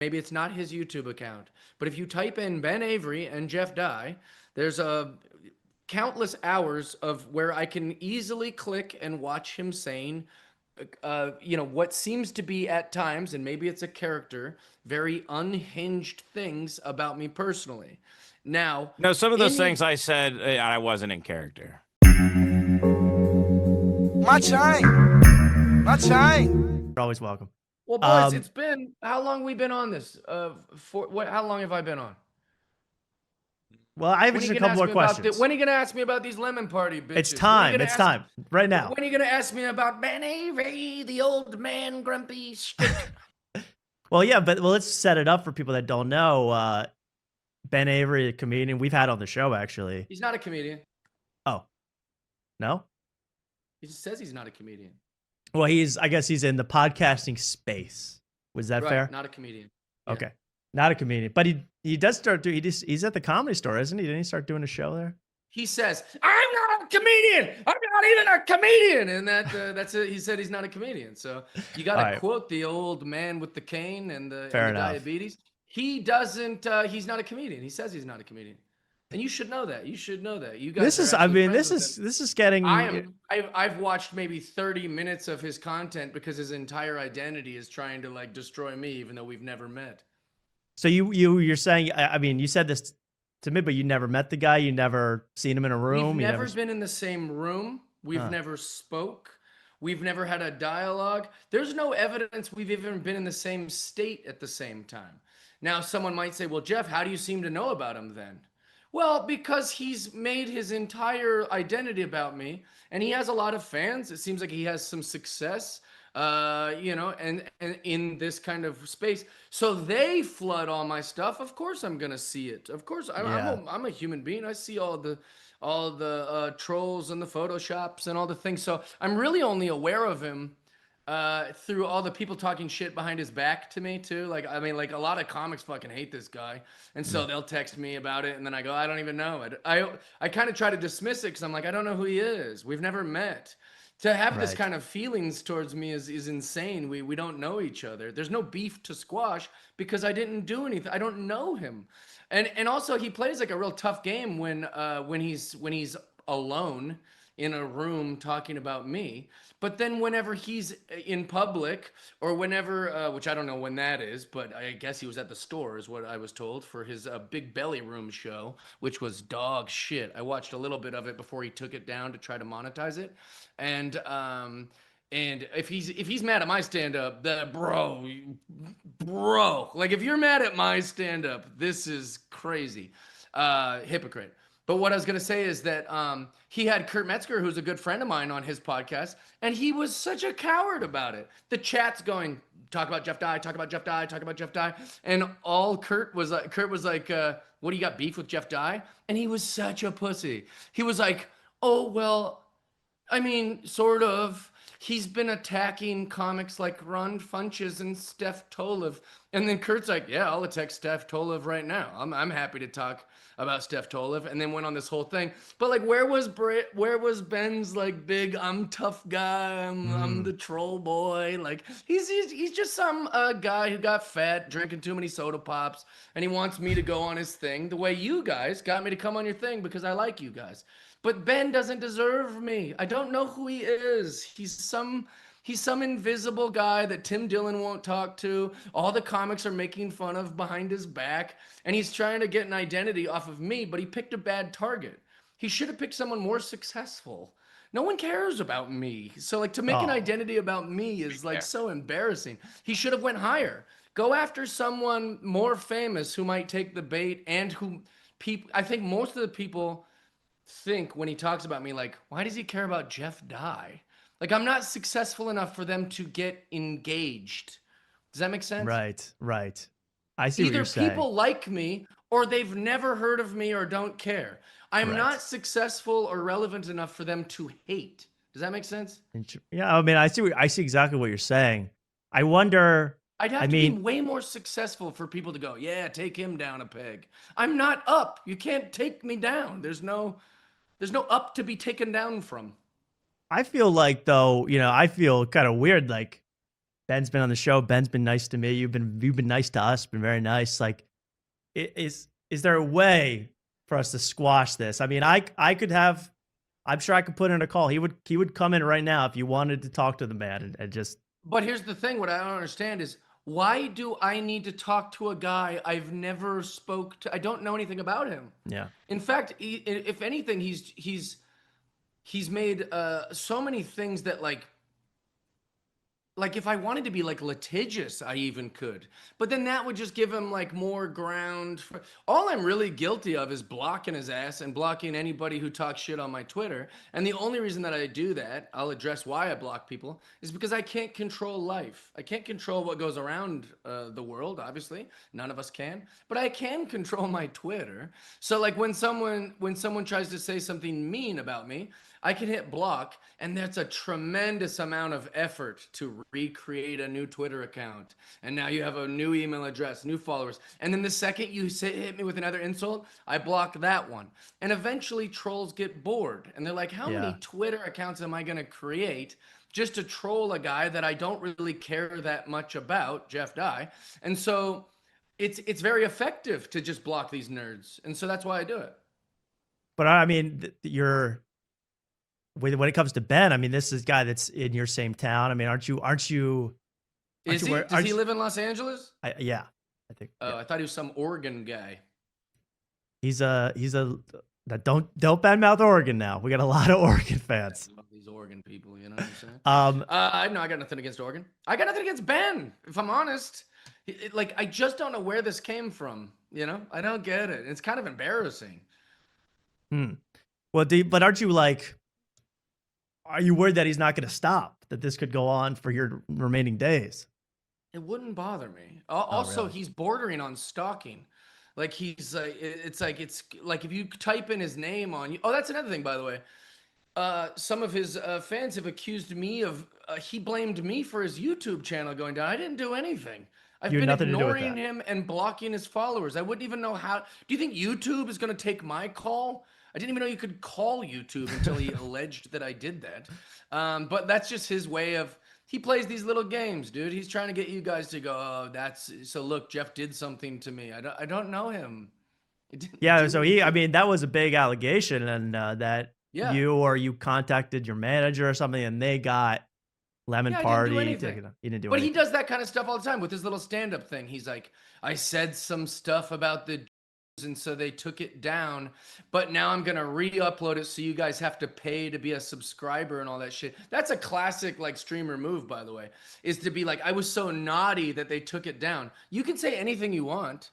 Maybe it's not his YouTube account. But if you type in Ben Avery and Jeff Dye, there's a countless hours of where I can easily click and watch him saying, what seems to be at times, and maybe it's a character, very unhinged things about me personally. Now, No, some of those any things I said, I wasn't in character. My chain. My chain. You're always welcome. well, boys, it's been how long we been on this? How long have I been on? Well, I have When are just you a gonna couple ask more me about questions. when are you gonna ask me about these lemon party bitches? It's time. It's time. Right now. When are you gonna ask me about Ben Avery, the old man, grumpy stick? Well, yeah, but let's set it up for people that don't know. Ben Avery, a comedian we've had on the show, actually. He's not a comedian. Oh, no? He just says he's not a comedian. Well, I guess he's in the podcasting space. Was that fair? Not a comedian. Yeah. Okay. Not a comedian. But he does start doing, he's at the Comedy Store, isn't he? Didn't he start doing a show there? He says, I'm not a comedian. I'm not even a comedian. And that's it. He said he's not a comedian. So you got to quote the old man with the cane and the diabetes. He doesn't, he's not a comedian. He says he's not a comedian. And you should know that. You should know that. You guys. This is getting. I've watched maybe 30 minutes of his content because his entire identity is trying to like destroy me, even though we've never met. So you're saying, I mean, you said this to me, but you never met the guy. You never seen him in a room. We've never been in the same room. We've never spoke. We've never had a dialogue. There's no evidence we've even been in the same state at the same time. Now, someone might say, well, Jeff, how do you seem to know about him then? Well, because he's made his entire identity about me, and he has a lot of fans. It seems like he has some success, and in this kind of space. So they flood all my stuff. Of course, I'm gonna see it. Of course, I'm a human being. I see all the trolls and the photoshops and all the things. So I'm really only aware of him through all the people talking shit behind his back to me too. Like, I mean, like a lot of comics fucking hate this guy. And so they'll text me about it. And then I go, I don't even know it. I kind of try to dismiss it. Cause I'm like, I don't know who he is. We've never met. To have this kind of feelings towards me is insane. We don't know each other. There's no beef to squash because I didn't do anything. I don't know him. And also he plays like a real tough game when he's alone in a room talking about me. But then whenever he's in public or whenever, which I don't know when that is, but I guess he was at the store is what I was told for his Big Belly Room show, which was dog shit. I watched a little bit of it before he took it down to try to monetize it. And if he's mad at my stand-up, bro, like if you're mad at my stand-up, this is crazy. Hypocrite. But what I was going to say is that he had Kurt Metzger, who's a good friend of mine, on his podcast, and he was such a coward about it. The chat's going, talk about Jeff Dye, talk about Jeff Dye, talk about Jeff Dye. And all Kurt was like, what do you got beef with Jeff Dye? And he was such a pussy. He was like, oh, well, I mean, sort of. He's been attacking comics like Ron Funches and Steph Tolev. And then Kurt's like, yeah, I'll attack Steph Tolev right now. I'm happy to talk about Steph Tolev, and then went on this whole thing. But like, where was Ben's like big, I'm tough guy, I'm the troll boy? Like he's just some guy who got fat, drinking too many soda pops, and he wants me to go on his thing the way you guys got me to come on your thing because I like you guys. But Ben doesn't deserve me. I don't know who he is. He's some invisible guy that Tim Dillon won't talk to. All the comics are making fun of behind his back. And he's trying to get an identity off of me, but he picked a bad target. He should have picked someone more successful. No one cares about me. So like to make an identity about me is like so embarrassing. He should have went higher. Go after someone more famous who might take the bait and who I think most of the people think when he talks about me, like, why does he care about Jeff Dye? Like, I'm not successful enough for them to get engaged. Does that make sense? Right. I see what you're saying. Either people like me or they've never heard of me or don't care. I'm not successful or relevant enough for them to hate. Does that make sense? Yeah, I mean, I see exactly what you're saying. I wonder. I'd have to be way more successful for people to go, yeah, take him down a peg. I'm not up. You can't take me down. There's no up to be taken down from. I feel like, though, I feel kind of weird. Like, Ben's been on the show. Ben's been nice to me. You've been nice to us. Been very nice. Like, is there a way for us to squash this? I mean, I could have. I'm sure I could put in a call. He would come in right now if you wanted to talk to the man and just. But here's the thing: what I don't understand is why do I need to talk to a guy I've never spoke to? I don't know anything about him. Yeah. In fact, if anything, he's made so many things that like if I wanted to be like litigious, I even could. But then that would just give him like more ground. All I'm really guilty of is blocking his ass and blocking anybody who talks shit on my Twitter. And the only reason that I do that, I'll address why I block people, is because I can't control life. I can't control what goes around the world, obviously. None of us can. But I can control my Twitter. So like when someone tries to say something mean about me, I can hit block, and that's a tremendous amount of effort to recreate a new Twitter account. And now you have a new email address, new followers. And then the second you hit me with another insult, I block that one. And eventually trolls get bored. And they're like, how many Twitter accounts am I going to create just to troll a guy that I don't really care that much about, Jeff Dye? And so it's very effective to just block these nerds. And so that's why I do it. But I mean, when it comes to Ben, I mean, this is a guy that's in your same town. I mean, aren't you? Does he live in Los Angeles? Yeah, I think. Oh, I thought he was some Oregon guy. He's a don't badmouth Oregon now. We got a lot of Oregon fans. I love these Oregon people, you know what I'm saying? No, I got nothing against Oregon. I got nothing against Ben, if I'm honest. Like, I just don't know where this came from, you know? I don't get it. It's kind of embarrassing. Well, but aren't you like, are you worried that he's not going to stop, that this could go on for your remaining days? It wouldn't bother me. Also, really? he's bordering on stalking. Like it's like if you type in his name on you. Oh, that's another thing, by the way. Some of his fans have accused me of he blamed me for his YouTube channel going down. I didn't do anything. I've been ignoring him and blocking his followers. I wouldn't even know how. Do you think YouTube is going to take my call? I didn't even know you could call YouTube until he alleged that I did that. But that's just his way of, he plays these little games, dude. He's trying to get you guys to go, oh, so look, Jeff did something to me. I don't know him. Yeah, so I mean, that was a big allegation, and that you contacted your manager or something, and they got lemon party. He didn't do anything. But he does that kind of stuff all the time with his little stand-up thing. He's like, I said some stuff about the and so they took it down, but now I'm gonna re-upload it so you guys have to pay to be a subscriber and all that shit. That's a classic like streamer move, by the way, is to be like, I was so naughty that they took it down. You can say anything you want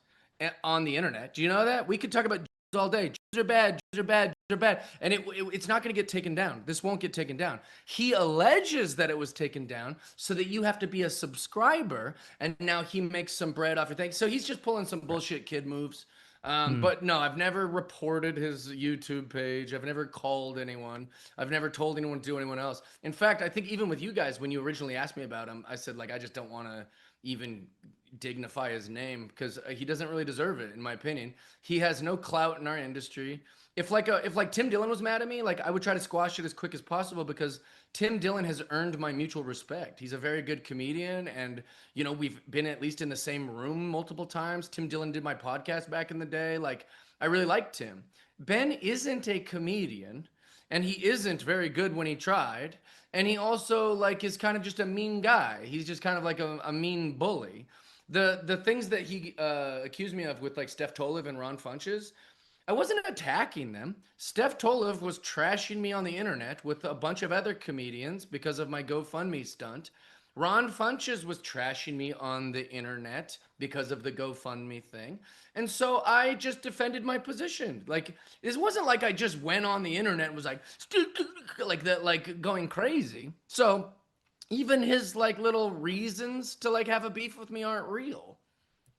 on the internet. Do you know that? We could talk about all day. Jews are bad, Jews are bad, Jews are bad, and it's not going to get taken down. This won't get taken down. He alleges that it was taken down so that you have to be a subscriber, and now he makes some bread off your thing. So he's just pulling some bullshit kid moves. But no, I've never reported his YouTube page. I've never called anyone. I've never told anyone to do anyone else. In fact, I think even with you guys, when you originally asked me about him, I said, like, I just don't want to even dignify his name because he doesn't really deserve it, in my opinion. He has no clout in our industry. If Tim Dillon was mad at me, like I would try to squash it as quick as possible because Tim Dillon has earned my mutual respect. He's a very good comedian, and you know we've been at least in the same room multiple times. Tim Dillon did my podcast back in the day. Like I really liked him. Ben isn't a comedian, and he isn't very good when he tried. And he also like is kind of just a mean guy. He's just kind of like a mean bully. The things that he accused me of with like Steph Tolev and Ron Funches, I wasn't attacking them. Steph Tolev was trashing me on the internet with a bunch of other comedians because of my GoFundMe stunt. Ron Funches was trashing me on the internet because of the GoFundMe thing. And so I just defended my position. Like, it wasn't like I just went on the internet and was like, like going crazy. So even his like little reasons to like have a beef with me aren't real.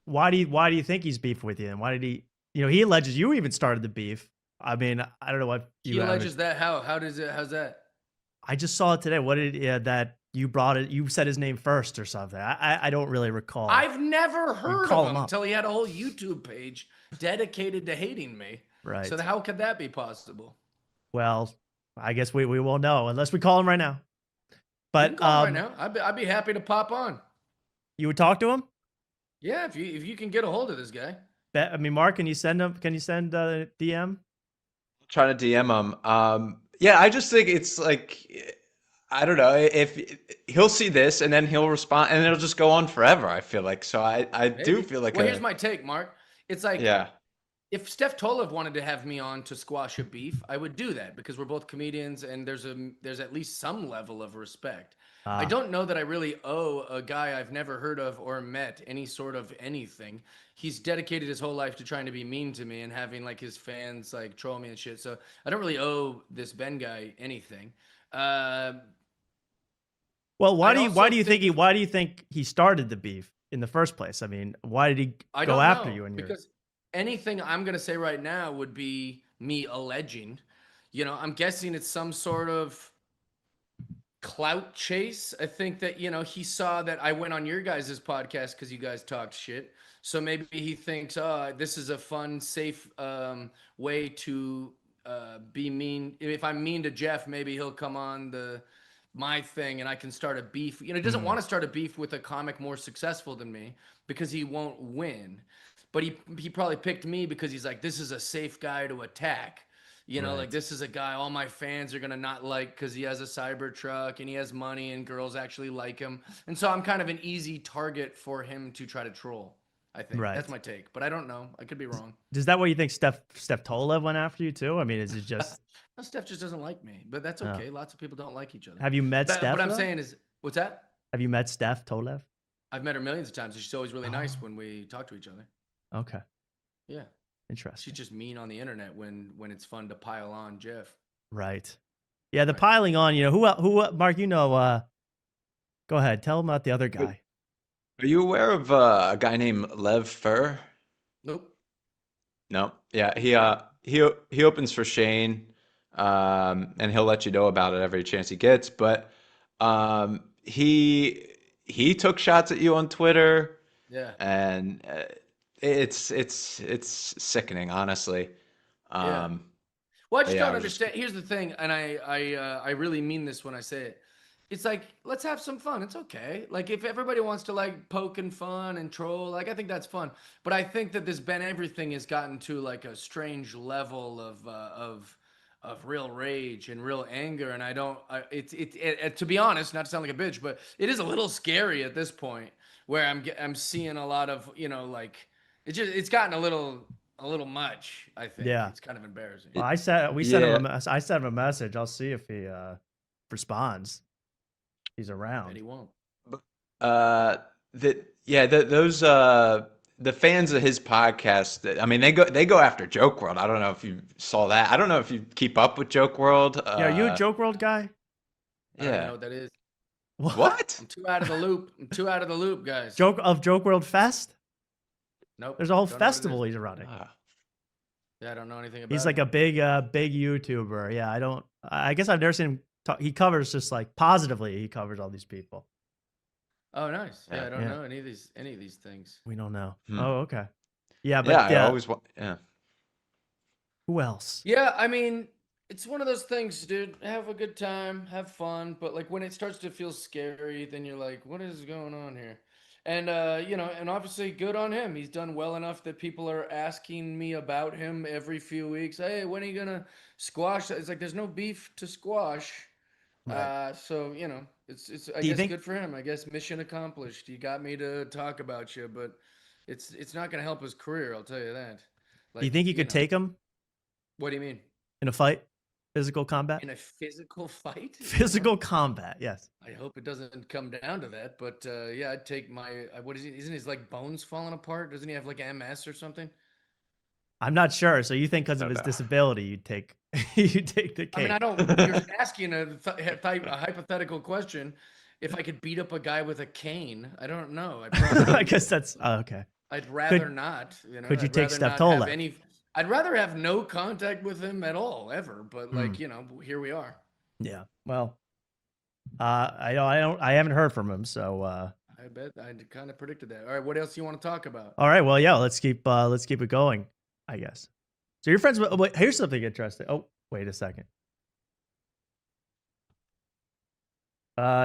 Why do you think he's beefing with you? And why did he? You know, he alleges you even started the beef. I mean, I don't know what he alleges that. How's that? I just saw it today. What did that you brought it? You said his name first or something. I don't really recall. I've never heard of him until he had a whole YouTube page dedicated to hating me. Right. So how could that be possible? Well, I guess we won't know unless we call him right now. But right now, I'd be happy to pop on. You would talk to him? Yeah, if you can get a hold of this guy. I mean, Mark, can you send him? Can you send DM? Trying to DM him. Yeah, I just think it's like, I don't know if he'll see this and then he'll respond and it'll just go on forever. I feel like so. I do Maybe. feel like Well, here's my take, Mark. It's like yeah. if Steph Tolev wanted to have me on to squash a beef, I would do that because we're both comedians and there's at least some level of respect. I don't know that I really owe a guy I've never heard of or met any sort of anything. He's dedicated his whole life to trying to be mean to me and having like his fans like troll me and shit. So I don't really owe this Ben guy anything. Well, why do you think he started the beef in the first place? I mean, why did he go after you? Because anything I'm gonna say right now would be me alleging. You know, I'm guessing it's some sort of clout chase. I think that, you know, he saw that I went on your guys' podcast because you guys talked shit. So maybe he thinks, oh, this is a fun, safe way to be mean. If I'm mean to Jeff, maybe he'll come on my thing and I can start a beef. You know, he doesn't want to start a beef with a comic more successful than me because he won't win. But he probably picked me because he's like, this is a safe guy to attack. You know, like this is a guy all my fans are going to not like because he has a cyber truck and he has money and girls actually like him. And so I'm kind of an easy target for him to try to troll, I think. That's my take. But I don't know. I could be wrong. Is that what you think Steph Tolev went after you too? I mean, is it just... No, Steph just doesn't like me. But that's okay. Lots of people don't like each other. Have you met Steph? What I'm saying is... What's that? Have you met Steph Tolev? I've met her millions of times. And she's always really nice when we talk to each other. Okay. Yeah. Interesting. She's just mean on the internet when it's fun to pile on Jeff. Right. Yeah, the piling on, you know, who Mark, you know, go ahead, tell him about the other guy. Are you aware of a guy named Lev Fur? Nope. No. Yeah, he opens for Shane, and he'll let you know about it every chance he gets. But he took shots at you on Twitter. Yeah. And it's sickening, honestly. Yeah. Well, I just yeah, don't understand. Here's the thing, and I really mean this when I say it. It's like, let's have some fun. It's okay. Like, if everybody wants to like poke and fun and troll, like I think that's fun. But I think that this Ben Everything has gotten to like a strange level of real rage and real anger, and I don't. To be honest, not to sound like a bitch, but it is a little scary at this point where I'm seeing a lot of, you know, like it's gotten a little much. I think. Yeah, it's kind of embarrassing. Well, I sent him a message. I'll see if he responds. He's around. And he won't. Those the fans of his podcast. I mean, they go after Joke World. I don't know if you saw that. I don't know if you keep up with Joke World. Yeah, are you a Joke World guy? I don't know what that is. What? I'm too out of the loop. Guys. Joke World Fest? Nope. There's a whole festival he's running. Yeah, I don't know anything about. He's like a big YouTuber. Yeah, I guess I've never seen him talk. He covers just like positively. He covers all these people. Oh, nice. Yeah, I don't know any of these things. We don't know. Oh, okay. Yeah, but yeah, I always want. Yeah. Who else? Yeah, I mean, it's one of those things, dude. Have a good time, have fun, but like when it starts to feel scary, then you're like, what is going on here? And you know, and obviously good on him. He's done well enough that people are asking me about him every few weeks. Hey, when are you gonna squash that? It's like there's no beef to squash. Right. So you know, it's I guess good for him. I guess mission accomplished. You got me to talk about you, but it's not gonna help his career. I'll tell you that. Like, do you think you could take him? What do you mean? In a fight? Physical combat? In a physical fight? Physical combat, yes. I hope it doesn't come down to that, but yeah, I'd take my. What is he? Isn't his like bones falling apart? Doesn't he have like MS or something? I'm not sure. So you think because of his disability, you'd take the cake? I mean, I don't. You're asking a hypothetical question. If I could beat up a guy with a cane, I don't know. I guess that's okay. I'd rather not. You know, could you take Steph Tolev? I'd rather have no contact with him at all, ever. But like, you know, here we are. Yeah. Well, I haven't heard from him, so. I bet I kind of predicted that. All right, what else do you want to talk about? All right. Well, yeah. Let's keep it going, I guess. So your friends. Wait, here's something interesting. Oh, wait a second.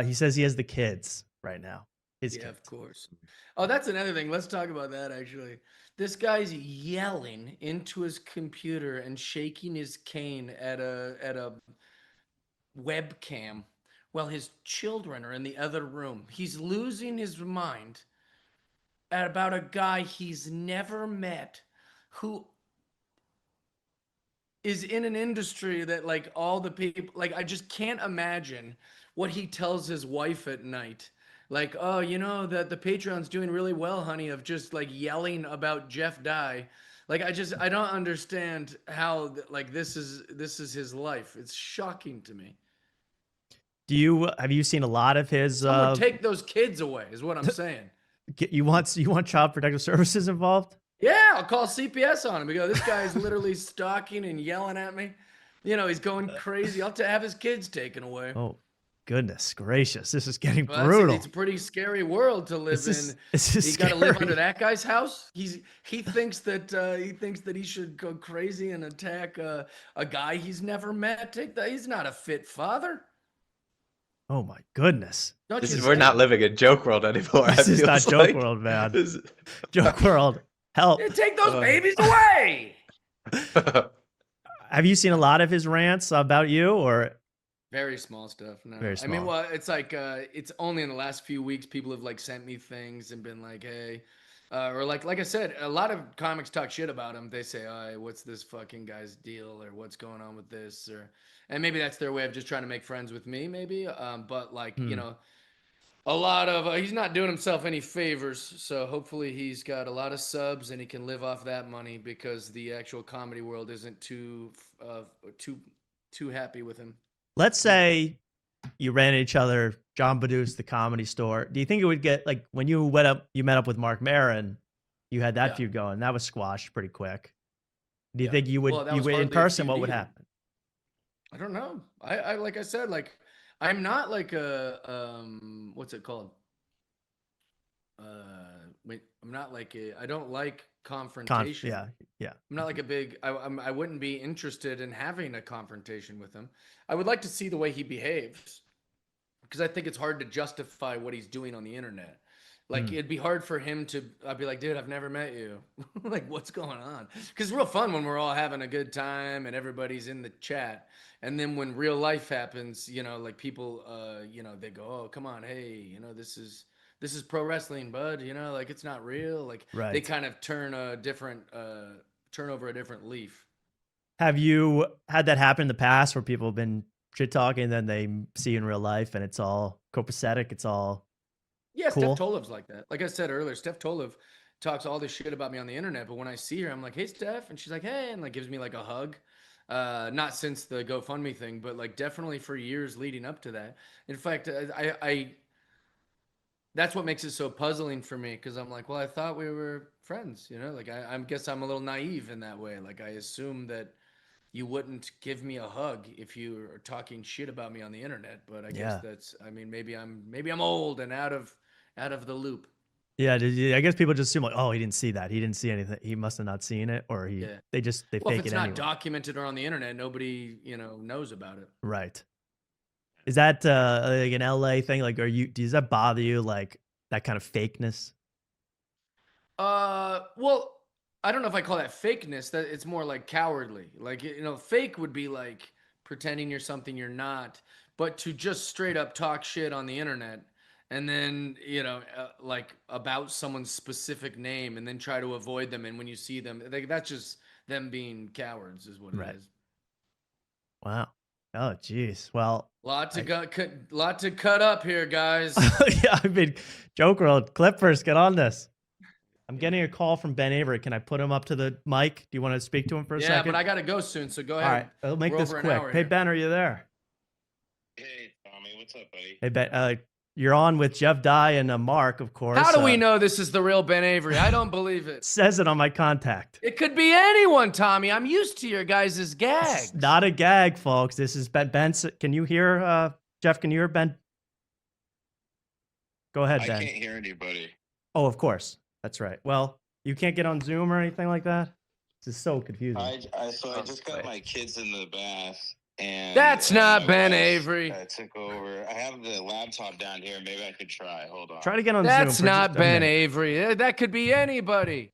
He says he has the kids right now. His Yeah, kids. of course. Oh, that's another thing. Let's talk about that actually. This guy's yelling into his computer and shaking his cane at a webcam while his children are in the other room. He's losing his mind about a guy he's never met who is in an industry that like all the people like I just can't imagine what he tells his wife at night. Like, oh, you know that the Patreon's doing really well, honey, of just like yelling about Jeff Dye. Like I don't understand how like this is his life. It's shocking to me. Have you seen a lot of his Someone take those kids away is what I'm saying. you want Child Protective Services involved? Yeah, I'll call CPS on him because this guy's literally stalking and yelling at me. You know, he's going crazy. I'll have his kids taken away. Oh, goodness gracious. This is getting Well, brutal. it's a pretty scary world to live in. This is You got to live under scary. that guy's house. He thinks that he should go crazy and attack a guy he's never met. He's not a fit father. Oh my goodness. We're not living in joke world anymore. This is not joke like. world, man. Joke world. Help. Yeah, take those babies away. Have you seen a lot of his rants about you or Very small stuff. No. Very I mean, small. well, it's like it's only in the last few weeks people have like sent me things and been like, hey, or like I said, a lot of comics talk shit about him. They say, oh, what's this fucking guy's deal, or what's going on with this, and maybe that's their way of just trying to make friends with me, maybe. But like you know, a lot of he's not doing himself any favors. So hopefully he's got a lot of subs and he can live off that money because the actual comedy world isn't too happy with him. let's say you ran into each other, John Badus, the Comedy Store. Do you think it would get like when you met up with Mark Maron, you had that feud going. That was squashed pretty quick. Do you think you would in person? What would happen? I don't know. I like I said, like I'm not like a what's it called? I'm not like I don't like confrontation. Yeah. I'm not like a big. I wouldn't be interested in having a confrontation with him. I would like to see the way he behaves because I think it's hard to justify what he's doing on the internet. Like it'd be hard for him to. I'd be like, dude, I've never met you. Like, what's going on? Because it's real fun when we're all having a good time and everybody's in the chat. And then when real life happens, you know, like people, you know, they go, oh, come on, hey, you know, this is pro wrestling, bud. You know, like it's not real. Like they kind of turn over a different leaf. Have you had that happen in the past where people have been shit talking, then they see you in real life and it's all copacetic? It's all cool? Steph Tolev's like that. Like I said earlier, Steph Tolev talks all this shit about me on the internet, but when I see her, I'm like, hey, Steph, and she's like, hey, and like gives me like a hug. Not since the GoFundMe thing, but like definitely for years leading up to that. In fact, I that's what makes it so puzzling for me because I'm like, well, I thought we were friends, you know? Like I guess I'm a little naive in that way. Like I assume that you wouldn't give me a hug if you are talking shit about me on the internet, but I guess that's I mean maybe I'm old and out of the loop. Yeah, I guess people just assume like, oh, he didn't see that. He didn't see anything. He must have not seen it, or they fake it anyway. If it's not documented or on the internet, nobody knows about it. Right. Is that like an LA thing? Like, does that bother you? Like that kind of fakeness? Well, I don't know if I call that fakeness. That it's more like cowardly. Like fake would be like pretending you're something you're not. But to just straight up talk shit on the internet. And then, like about someone's specific name and then try to avoid them. And when you see them, that's just them being cowards is what it is. Wow. Oh, geez. Well, lot to cut up here, guys. Yeah, I mean, Joke World, Clippers, get on this. I'm getting a call from Ben Avery. Can I put him up to the mic? Do you want to speak to him for a second? Yeah, but I got to go soon, so go ahead. All right, I'll make this quick. Hey, Ben, are you there? Hey, Tommy, what's up, buddy? Hey, Ben, you're on with Jeff Dye and Mark, of course. How do we know this is the real Ben Avery? I don't believe it. Says it on my contact. It could be anyone, Tommy. I'm used to your guys' gags. It's not a gag, folks. This is Ben. Ben, can you hear Jeff? Can you hear Ben? Go ahead, Ben. I can't hear anybody. Oh, of course. That's right. Well, you can't get on Zoom or anything like that? This is so confusing. I just got my kids in the bath, And That's not my Ben wife, Avery. took over. I have the laptop down here. Maybe I could try. Hold on. Try to get on That's Zoom for not just a Ben minute. Avery. That could be anybody.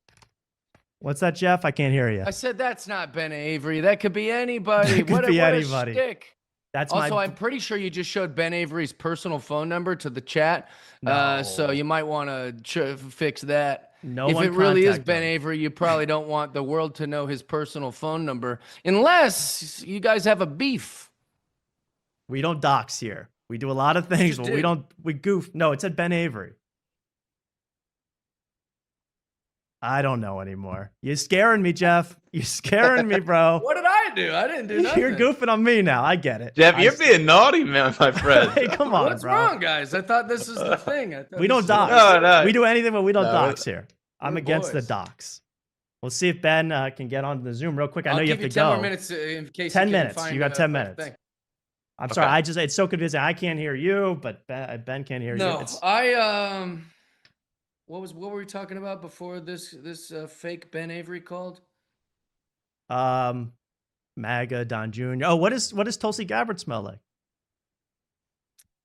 What's that, Jeff? I can't hear you. I said that's not Ben Avery. That could be anybody. That could what a, be what anybody. a shtick. That's Also, my. I'm pretty sure you just showed Ben Avery's personal phone number to the chat. So No. you might want to fix that. No if one it really is contact Ben him. Avery, you probably don't want the world to know his personal phone number unless you guys have a beef. We don't dox here. We do a lot of things, just but we did. don't. We goof. No, it said Ben Avery. I don't know anymore. You're scaring me, Jeff. You're scaring me, bro. What did I do? I didn't do nothing. You're goofing on me now. I get it. Jeff, you're being naughty, man, my friend. Hey, come on, What's bro. wrong, guys? I thought this was the thing. I thought We this don't is what dox. we did. No. We do anything, but we don't No, dox here. I'm we're against the boys. dox. We'll see if Ben can get onto the Zoom real quick. I know I'll you give have to 10 go. more minutes in case 10 you can minutes. find You got 10 a minutes. thing. I'm sorry. Okay. It's so confusing. I can't hear you, but Ben can't hear you. No, It's, what were we talking about before this fake Ben Avery called? MAGA Don Jr. Oh, what does Tulsi Gabbard smell like?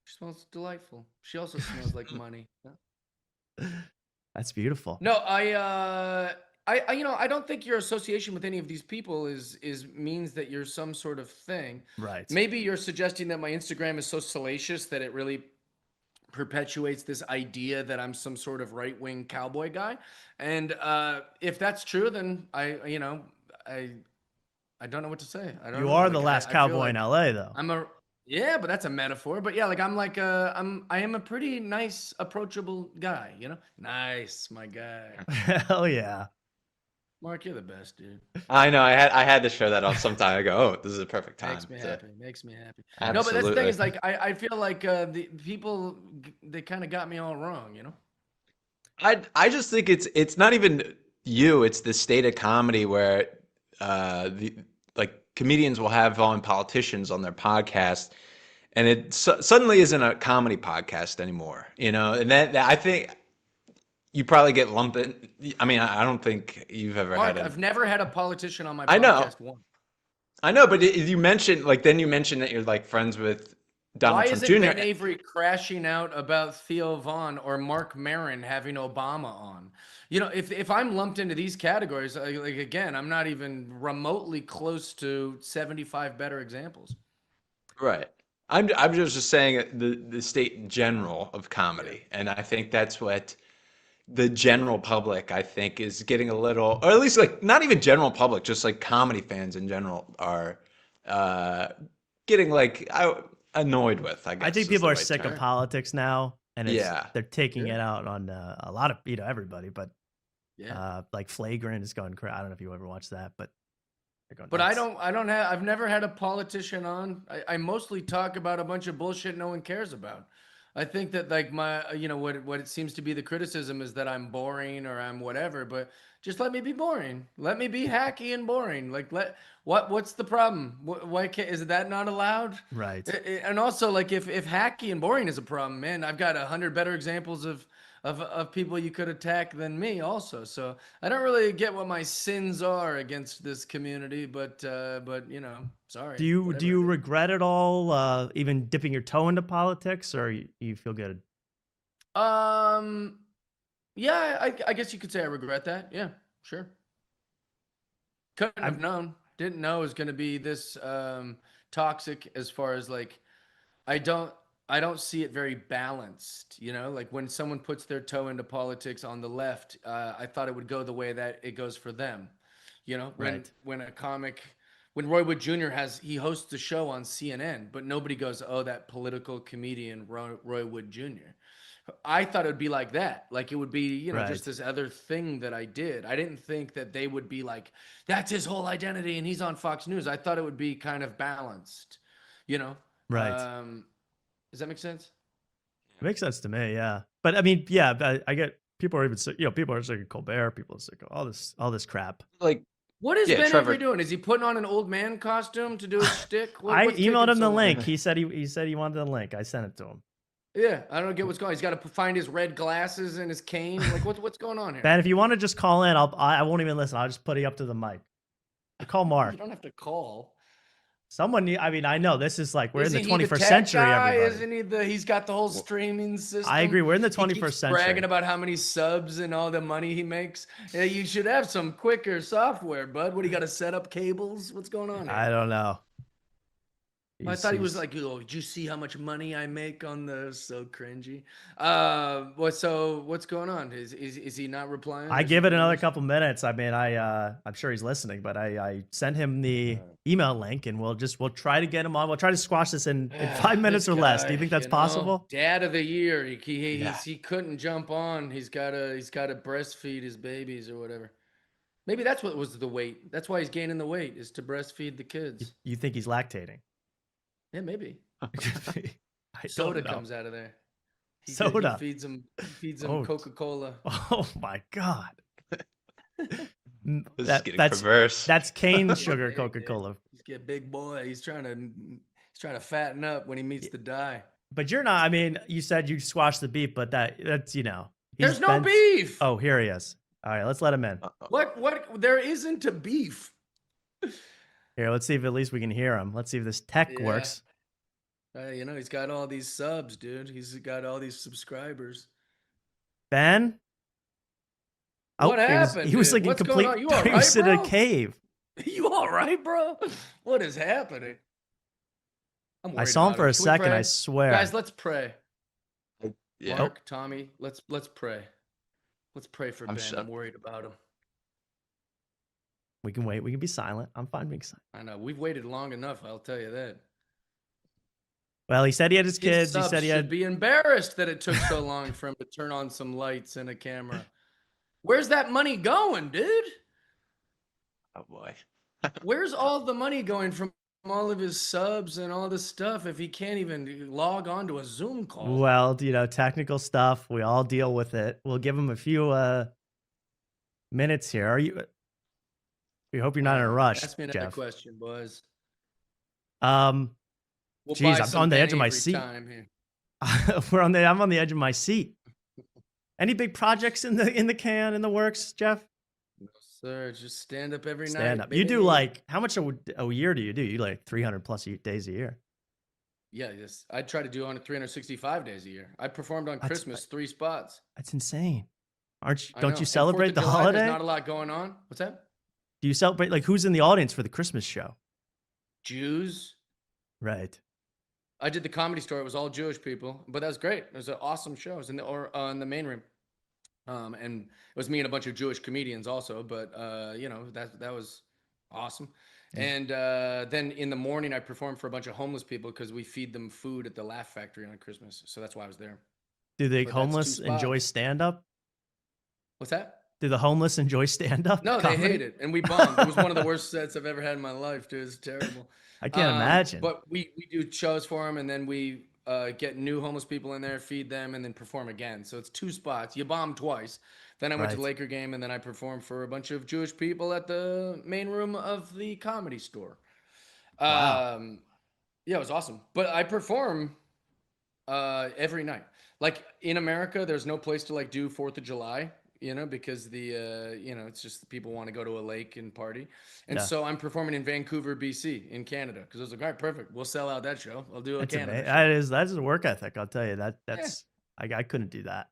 She smells delightful. She also smells like money. That's beautiful. No, I I don't think your association with any of these people is means that you're some sort of thing. Right. Maybe you're suggesting that my Instagram is so salacious that it really perpetuates this idea that I'm some sort of right-wing cowboy guy. And if that's true, then I don't know what to say. I don't You know. are the Like, last I feel cowboy like in LA, though. yeah, but that's a metaphor. But yeah, like I am a pretty nice, approachable guy, you know? Nice, my guy. Hell yeah. Mark, you're the best, dude. I know. I had to show that off some time ago. Oh, this is a perfect time. Makes me to- happy. Makes me happy. Absolutely. No, but that's the thing is like I feel like the people they kind of got me all wrong, you know? I just think it's not even you. It's the state of comedy where like comedians will have on politicians on their podcast, and it suddenly isn't a comedy podcast anymore. You know, and that I think you probably get lumped in. I mean, I don't think you've ever Mark, had. I've never had a politician on my I know. podcast once. I know, but you mentioned then you mentioned that you're like friends with Donald Why Trump isn't Jr. Ben Avery crashing out about Theo Vaughn or Mark Maron having Obama on? You know, if I'm lumped into these categories, like again, I'm not even remotely close to 75 better examples. Right. I'm just saying the state in general of comedy, and I think that's what the general public I think is getting a little, or at least like not even general public, just like comedy fans in general are getting like annoyed with. I guess I think is people the are right sick term. of politics now, and Yeah. they're taking it out on a lot of everybody, but Yeah. like Flagrant is going crazy. I don't know if you ever watched that, but they're going But nuts. I've never had a politician on. I mostly talk about a bunch of bullshit no one cares about. I think that like what it seems to be the criticism is that I'm boring or I'm whatever, but just let me be boring. Let me be hacky and boring. Like what's the problem? Why can't, is that not allowed? Right. And also like if hacky and boring is a problem, man, I've got 100 better examples of people you could attack than me also. So I don't really get what my sins are against this community, but you know, sorry. Do you whatever. regret it all, even dipping your toe into politics, or you feel good? Yeah, I guess you could say I regret that. Yeah, sure. Couldn't have known. Didn't know it was going to be this toxic as far as like I don't see it very balanced, you know? Like when someone puts their toe into politics on the left, I thought it would go the way that it goes for them. You know, when a comic, when Roy Wood Jr. he hosts a show on CNN, but nobody goes, "Oh, that political comedian Roy Wood Jr." I thought it would be like that. Like it would be, you know, just this other thing that I did. I didn't think that they would be like, that's his whole identity and he's on Fox News. I thought it would be kind of balanced, you know? Right. Does that make sense? It makes sense to me, yeah. But I mean, yeah, I get people are even sick. You know, people are sick of Colbert. People are sick of all this crap. Like, What is Yeah, Ben Trevor- Avery doing? Is he putting on an old man costume to do his shtick? I What's emailed taking him the so link. long? He said he wanted the link. I sent it to him. Yeah, I don't get what's going on. He's got to find his red glasses and his cane. Like, what's going on here? Ben, if you want to just call in, I won't even listen. I'll just put it up to the mic. Call Mark. You don't have to call. I mean, I know this is like we're Isn't in the he 21st tech century. guy? Everybody. Isn't he he's got the whole streaming system. I agree. We're in the He 21st keeps century. bragging about how many subs and all the money he makes. Yeah, you should have some quicker software, bud. What do you got to set up cables? What's going on here? I don't know. I thought he was like, oh, did you see how much money I make on the so cringy? What's going on? Is he not replying? I give it another couple minutes. I mean, I'm sure he's listening, but I sent him the email link, and we'll try to get him on. We'll try to squash this in 5 minutes or less. Do you think that's possible? Dad of the year. He couldn't jump on. He's gotta breastfeed his babies or whatever. Maybe that's what was the weight. That's why he's gaining the weight, is to breastfeed the kids. You think he's lactating? Yeah, maybe. Soda comes out of there. He feeds him Coca-Cola. Oh my God. This is getting perverse. That's cane sugar Coca-Cola. He's a big boy. He's trying to fatten up when he meets the die. But you're not. I mean, you said you squashed the beef, but that's There's no beef. Oh, here he is. All right, let's let him in. What? There isn't a beef. Here, let's see if at least we can hear him. Let's see if this tech works. He's got all these subs, dude. He's got all these subscribers. Ben? What happened? He was like What's in complete. going on? You all right, he was in a bro? cave. You all right, bro? What is happening? I saw him for a second. I swear. Guys, let's pray. Yeah. Mark, Tommy, let's pray. Let's pray for Ben. sure. I'm worried about him. We can wait. We can be silent. I'm fine being silent. I know. We've waited long enough. I'll tell you that. Well, he said he had his kids. He subs said he should had. be embarrassed that it took so long for him to turn on some lights and a camera. Where's that money going, dude? Oh boy. Where's all the money going from all of his subs and all this stuff if he can't even log on to a Zoom call? Well, technical stuff. We all deal with it. We'll give him a few minutes here. We hope you're not in a rush, Ask me another Jeff. question, boys. Geez, I'm on the edge of my seat. I'm on the edge of my seat. Any big projects in the works, Jeff? No, sir. Just stand up every night. Stand up. You do like how much a year do you do? You do like 300 plus days a year. Yeah, yes. I try to do on 365 days a year. I performed on Christmas 3 spots. That's insane. Don't you And celebrate 4th of the July, holiday? There's not a lot going on. What's that? Do you celebrate, like, who's in the audience for the Christmas show? Jews. Right. I did the Comedy Store. It was all Jewish people, but that was great. It was an awesome show. It was in the main room, and it was me and a bunch of Jewish comedians also. But that was awesome. And then in the morning, I performed for a bunch of homeless people because we feed them food at the Laugh Factory on Christmas. So that's why I was there. Do the homeless enjoy stand up? What's that? Do the homeless enjoy stand up? No, they hate it, and we bombed. It was one of the worst sets I've ever had in my life, dude. It's terrible. I can't imagine. But we do shows for them, and then we get new homeless people in there, feed them, and then perform again. So it's 2 spots. You bomb twice. Then I went to the Laker game, and then I performed for a bunch of Jewish people at the main room of the Comedy Store. Wow. Yeah, it was awesome. But I perform every night. Like in America, there's no place to like do 4th of July. Because it's just people want to go to a lake and party. And so I'm performing in Vancouver, BC, in Canada. Because I was like, all right, perfect. We'll sell out that show. I'll do a Canada show. That's a work ethic. I'll tell you that's I couldn't do that.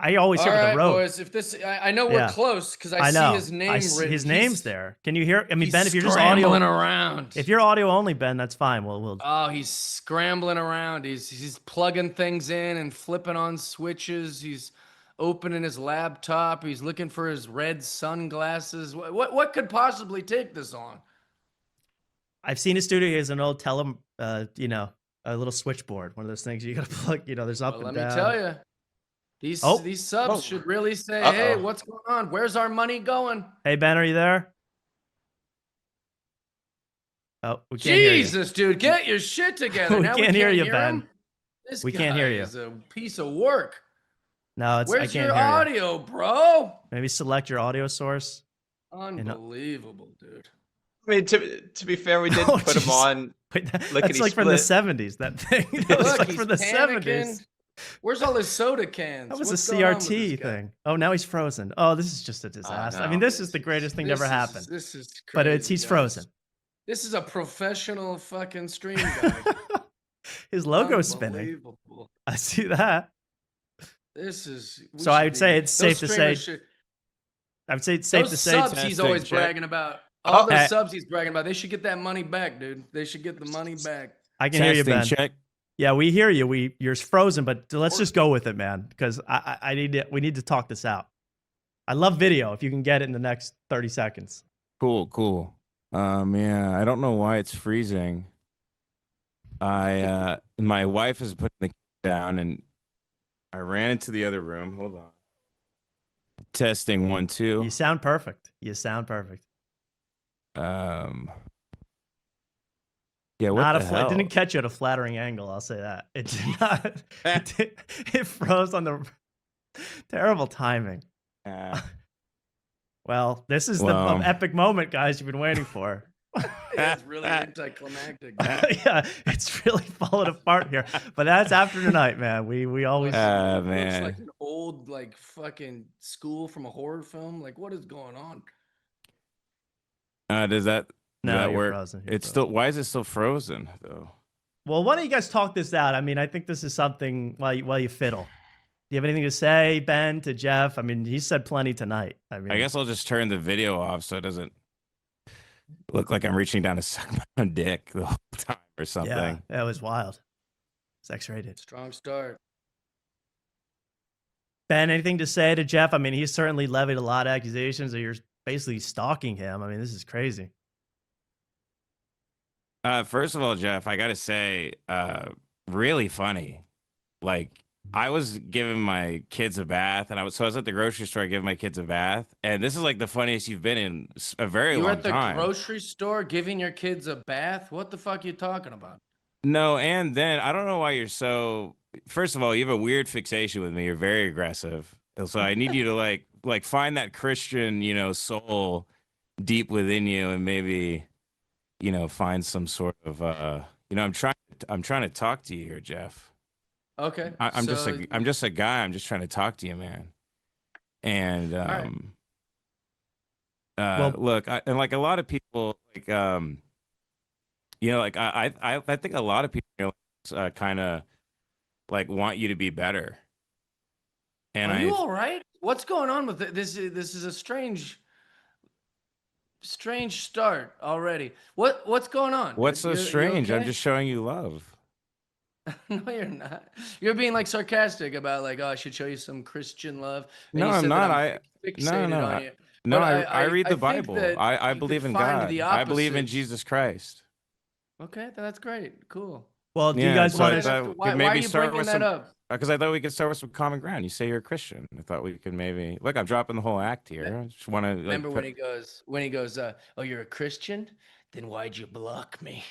I always hear all the road. Boys, if this, I know we're close because I see his name written. His name's there. Can you hear? I mean, Ben, if you're just audio around, if you're audio only, Ben, that's fine. We'll. Oh, he's scrambling around. He's plugging things in and flipping on switches. He's opening his laptop. He's looking for his red sunglasses. What could possibly take this long? I've seen his studio. He has an old a little switchboard, one of those things you got to plug. There's up and down. Let me tell you, these subs should really say, "Hey, what's going on? Where's our money going?" Hey Ben, are you there? Oh, we can't hear you. Jesus, dude, get your shit together. We now can't hear you, Ben. We can't hear you. This is a piece of work. No, Where's I can't your hear audio, you. bro? Maybe select your audio source. Unbelievable, dude. I mean, to be fair, we did put him on. Wait, that's like from the 70s, that thing. That was like from the 70s. Where's all his soda cans? That was a CRT thing. Oh, now he's frozen. Oh, this is just a disaster. I mean, this is the greatest thing that ever happened. This is crazy, but he's guys. frozen. This is a professional fucking stream guy. His logo's spinning. Unbelievable. I see that. This is. So I would say it's safe to say. I would say it's safe those to say. subs he's always check. bragging about. All those eh. subs he's bragging about. They should get that money back, dude. They should get the money back. I can hear you, Ben. Check. Yeah, we hear you. You're frozen, but let's just go with it, man, because we need to talk this out. I love video if you can get it in the next 30 seconds. Cool. Yeah, I don't know why it's freezing. My wife is putting the down, and I ran into the other room. Hold on. Testing 1 2. You sound perfect. Yeah, what Not the hell? It didn't catch you at a flattering angle. I'll say that. It did not. It froze on the terrible timing. Well, this is the epic moment, guys, you've been waiting for. It's really anticlimactic. Yeah, it's really falling apart here. But that's after tonight, man. We always. Looks man. like an old like fucking school from a horror film. Like, what is going on? Does that you're work? frozen. It's still. Why is it still frozen though? Well, why don't you guys talk this out? I mean, I think this is something while you fiddle. Do you have anything to say, Ben, to Jeff? I mean, he said plenty tonight. I mean, I guess I'll just turn the video off so it doesn't look like I'm reaching down to suck my own dick the whole time or something. Yeah, that was wild. It's X-rated. Strong start. Ben, anything to say to Jeff? I mean, he's certainly levied a lot of accusations that you're basically stalking him. I mean, this is crazy. First of all, Jeff, I gotta say, really funny. Like, I was giving my kids a bath, and I was at the grocery store giving my kids a bath, and this is like the funniest you've been in a very long time. You were at the grocery store giving your kids a bath? What the fuck are you talking about? No, and then I don't know why you're so. First of all, you have a weird fixation with me. You're very aggressive, so I need you to like find that Christian, soul deep within you, and maybe, find some sort of, I'm trying to talk to you here, Jeff. Okay. I'm just a guy. I'm just trying to talk to you, man. And look, and like a lot of people, like I think a lot of people kind of like want you to be better. And are you all right? What's going on with it? This is a strange start already. What's going on? What's so strange? Okay? I'm just showing you love. No, you're not. You're being like sarcastic about like, oh, I should show you some Christian love. And No, you I'm said not. that I'm fixated on you. No, But I read the think Bible. that I you believe could in find God. the I believe in opposites. Jesus Christ. Okay, that's great. Cool. Well, do you guys so want I to? thought we Why could are maybe you start bringing with that some, up? because I thought we could start with some common ground. You say you're a Christian. I thought we could maybe look. I'm dropping the whole act here. I just want to Remember when he goes, oh, you're a Christian? Then why'd you block me?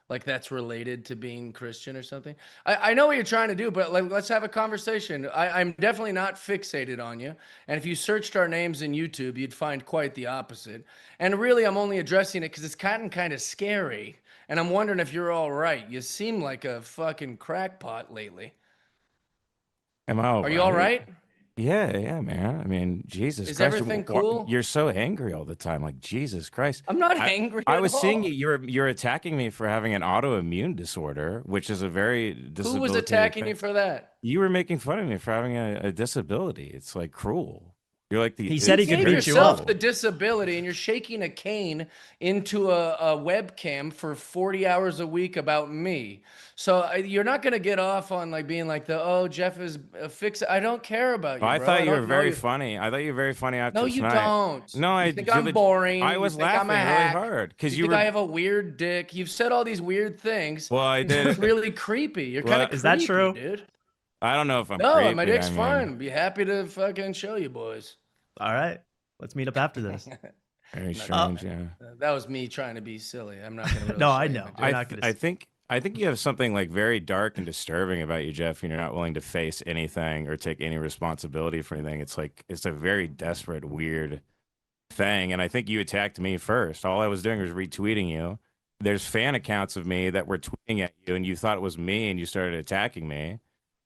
Like that's related to being Christian or something. I know what you're trying to do, but like, let's have a conversation. I'm definitely not fixated on you. And if you searched our names in YouTube, you'd find quite the opposite. And really, I'm only addressing it because it's gotten kind of scary. And I'm wondering if you're all right. You seem like a fucking crackpot lately. Am I all Are you all right? Yeah, man. I mean, Jesus Is Christ. everything cool? You're so angry all the time. Like, Jesus Christ. I'm not angry. I at was seeing all. you. You're attacking me for having an autoimmune disorder, which is a very Who was attacking you for that? You were making fun of me for having a disability. It's like cruel. You're like the. He said he You could gave beat you yourself up. the disability, and you're shaking a cane into a webcam for 40 hours a week about me. So you're not gonna get off on like being like Jeff is a fix. I don't care about you. I bro. thought you don't were know very you. funny. I thought you were very funny after No, you tonight. don't. No, You I think I'm really- boring. I You was think I'm laughing a really hack. hard because You you think were. I have a weird dick. You've said all these weird things. Well, I did. It's really creepy. You're Well, kind of is that true? dude. I don't know if I'm. No, creepy, my dick's I mean, fine. Be happy to fucking show you boys. All right, let's meet up after this. Very strange. Yeah. That was me trying to be silly. I'm not gonna. Really No, show I you know. my dick. You're not gonna. I think you have something like very dark and disturbing about you, Jeff, and you're not willing to face anything or take any responsibility for anything. It's like it's a very desperate, weird thing. And I think you attacked me first. All I was doing was retweeting you. There's fan accounts of me that were tweeting at you, and you thought it was me, and you started attacking me.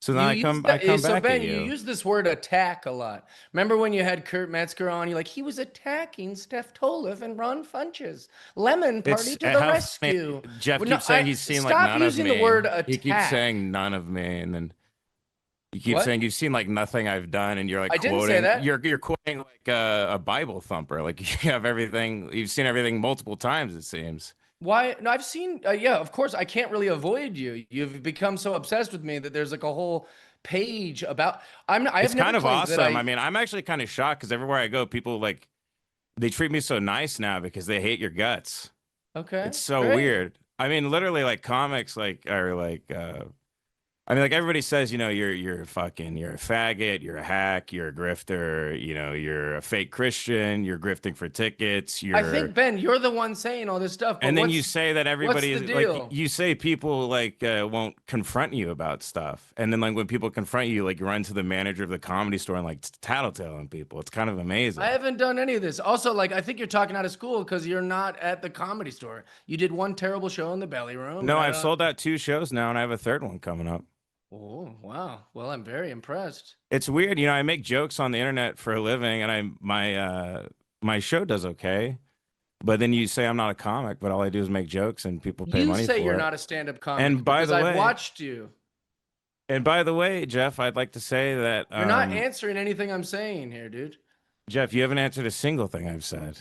So then I come back Ben, at you you. use this word attack a lot. Remember when you had Kurt Metzger on? You're like, he was attacking Steph Tolev and Ron Funches. Lemon party to the how rescue. funny. Jeff Well, no, keeps saying he's seen like stop none of using me. the word He keeps attack. saying none of me, and then you keep What? saying you've seen like nothing I've done, and you're like I didn't say quoting. that. You're quoting like a Bible thumper. Like you have everything. You've seen everything multiple times. It seems. Why? No, I've seen. Yeah, of course. I can't really avoid you. You've become so obsessed with me that there's like a whole page about. I It's have never kind of claimed that awesome. I mean, I'm actually kind of shocked because everywhere I go, people like they treat me so nice now because they hate your guts. Okay. It's so great. weird. I mean, literally, like comics, like are like. I mean, like everybody says, you're a faggot, you're a hack, you're a grifter, you're a fake Christian, you're grifting for tickets, I think Ben, you're the one saying all this stuff. But and then you say that everybody what's is the like, deal? you say people like won't confront you about stuff, and then like when people confront you, like you run to the manager of the comedy store and like tattletale on people. It's kind of amazing. I haven't done any of this. Also, like, I think you're talking out of school because you're not at the Comedy Store. You did one terrible show in the Belly Room. No, I've sold out 2 shows now, and I have a third one coming up. Oh, wow. Well, I'm very impressed. It's weird, I make jokes on the internet for a living, and my show does okay. But then you say I'm not a comic, but all I do is make jokes, and people pay money for it. You say you're not a stand-up comic And by the because way, I've watched you. And by the way, Jeff, I'd like to say that You're not answering anything I'm saying here, dude. Jeff, you haven't answered a single thing I've said.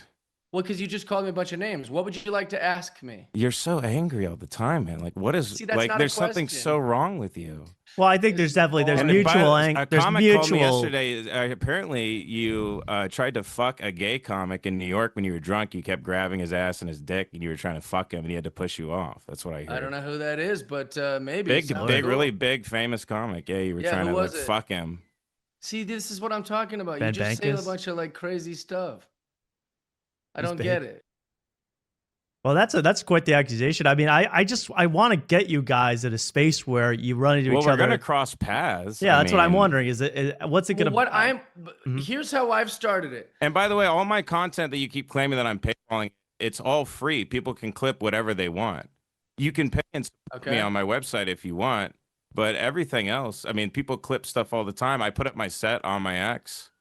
Well, because you just called me a bunch of names. What would you like to ask me? You're so angry all the time, man. Like, what is See, that's like? not a There's something question. so wrong with you. Well, I think there's definitely there's And mutual a there's comic called me mutual. yesterday. Apparently, you tried to fuck a gay comic in New York when you were drunk. You kept grabbing his ass and his dick, and you were trying to fuck him, and he had to push you off. That's what I heard. I don't know who that is, but maybe. Big, Sounds big, cool. really big, famous comic. Yeah, you were Yeah, trying who to was like it? fuck him. See, this is what I'm talking about. Ben You just say a Bankus? bunch of like crazy stuff. I Who's don't Ben? get it. Well, that's quite the accusation. I mean, I want to get you guys at a space where you run into Well, each we're other. gonna cross paths. Yeah, that's what I'm mean- wondering. What's it Well, gonna? here's how I've started it. And by the way, all my content that you keep claiming that I'm paywalling, it's all free. People can clip whatever they want. You can pay and support me Okay. on my website if you want, but everything else, I mean, people clip stuff all the time. I put up my set on my X,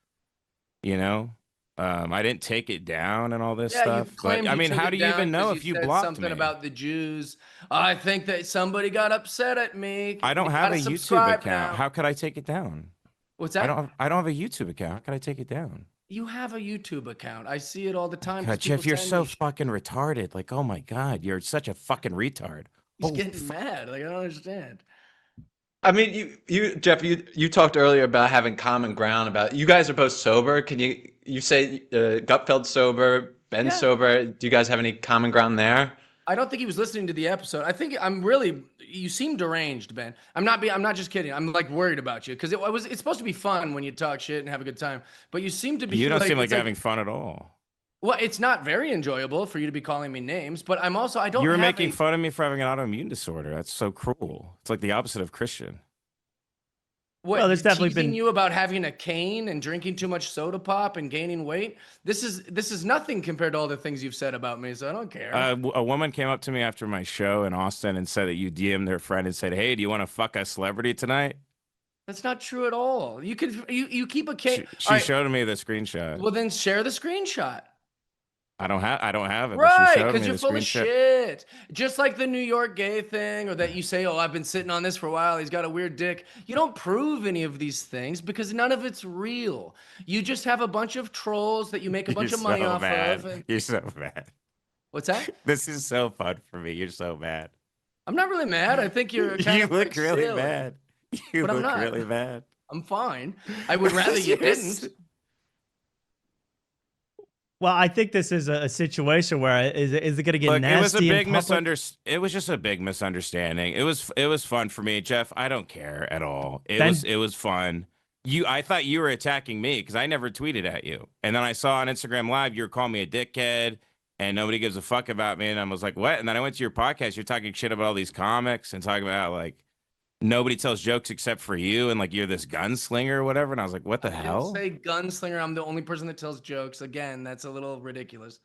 I didn't take it down and all this Yeah, stuff. you claimed But I you mean, took how it do you down even know 'cause if you said blocked something me? about the Jews? I think that somebody got upset at me. I don't You have a gotta YouTube subscribe account. now. How could I take it down? What's that? I don't have a YouTube account. How could I take it down? You have a YouTube account. I see it all the time. 'cause God, Jeff, people you're send so me shit. fucking retarded. Like, oh my God, you're such a fucking retard. He's Holy getting mad. Like, I don't understand. I mean, Jeff, you talked earlier about having common ground. About you guys are both sober. Can you say Gutfeld's sober, Ben's Yeah. sober? Do you guys have any common ground there? I don't think he was listening to the episode. I think you seem deranged, Ben. I'm not just kidding. I'm like worried about you because it's supposed to be fun when you talk shit and have a good time, but you seem to be. You don't seem like it's having fun at all. Well, it's not very enjoyable for you to be calling me names, but I'm also I don't. You were have making a- fun of me for having an autoimmune disorder. That's so cruel. It's like the opposite of Christian. What, Well, there's definitely teasing been- you about having a cane and drinking too much soda pop and gaining weight. This is nothing compared to all the things you've said about me, so I don't care. A woman came up to me after my show in Austin and said that you DM'd their friend and said, "Hey, do you want to fuck a celebrity tonight?" That's not true at all. You keep a cane. She showed me the screenshot. Well, then share the screenshot. I don't have it. But Right, she showed me because you're the full of screenshot. shit. Just like the New York gay thing, or that you say, "Oh, I've been sitting on this for a while. He's got a weird dick." You don't prove any of these things because none of it's real. You just have a bunch of trolls that you make a bunch of money off of. And... You're so mad. What's that? This is so fun for me. You're so mad. I'm not really mad. I think you're kind You of look like really silly. mad. You But I'm look not. really mad. I'm fine. I would rather you didn't. Well, I think this is a situation where is it going to get Look, nasty? it was a big in public? It was just a big misunderstanding. It was fun for me, Jeff. I don't care at all. It Ben- was fun. I thought you were attacking me because I never tweeted at you, and then I saw on Instagram Live you were calling me a dickhead, and nobody gives a fuck about me, and I was like, what? And then I went to your podcast. You're talking shit about all these comics and talking about like nobody tells jokes except for you, and like you're this gunslinger or whatever. And I was like, what the I hell? didn't say gunslinger. I'm the only person that tells jokes. Again, that's a little ridiculous.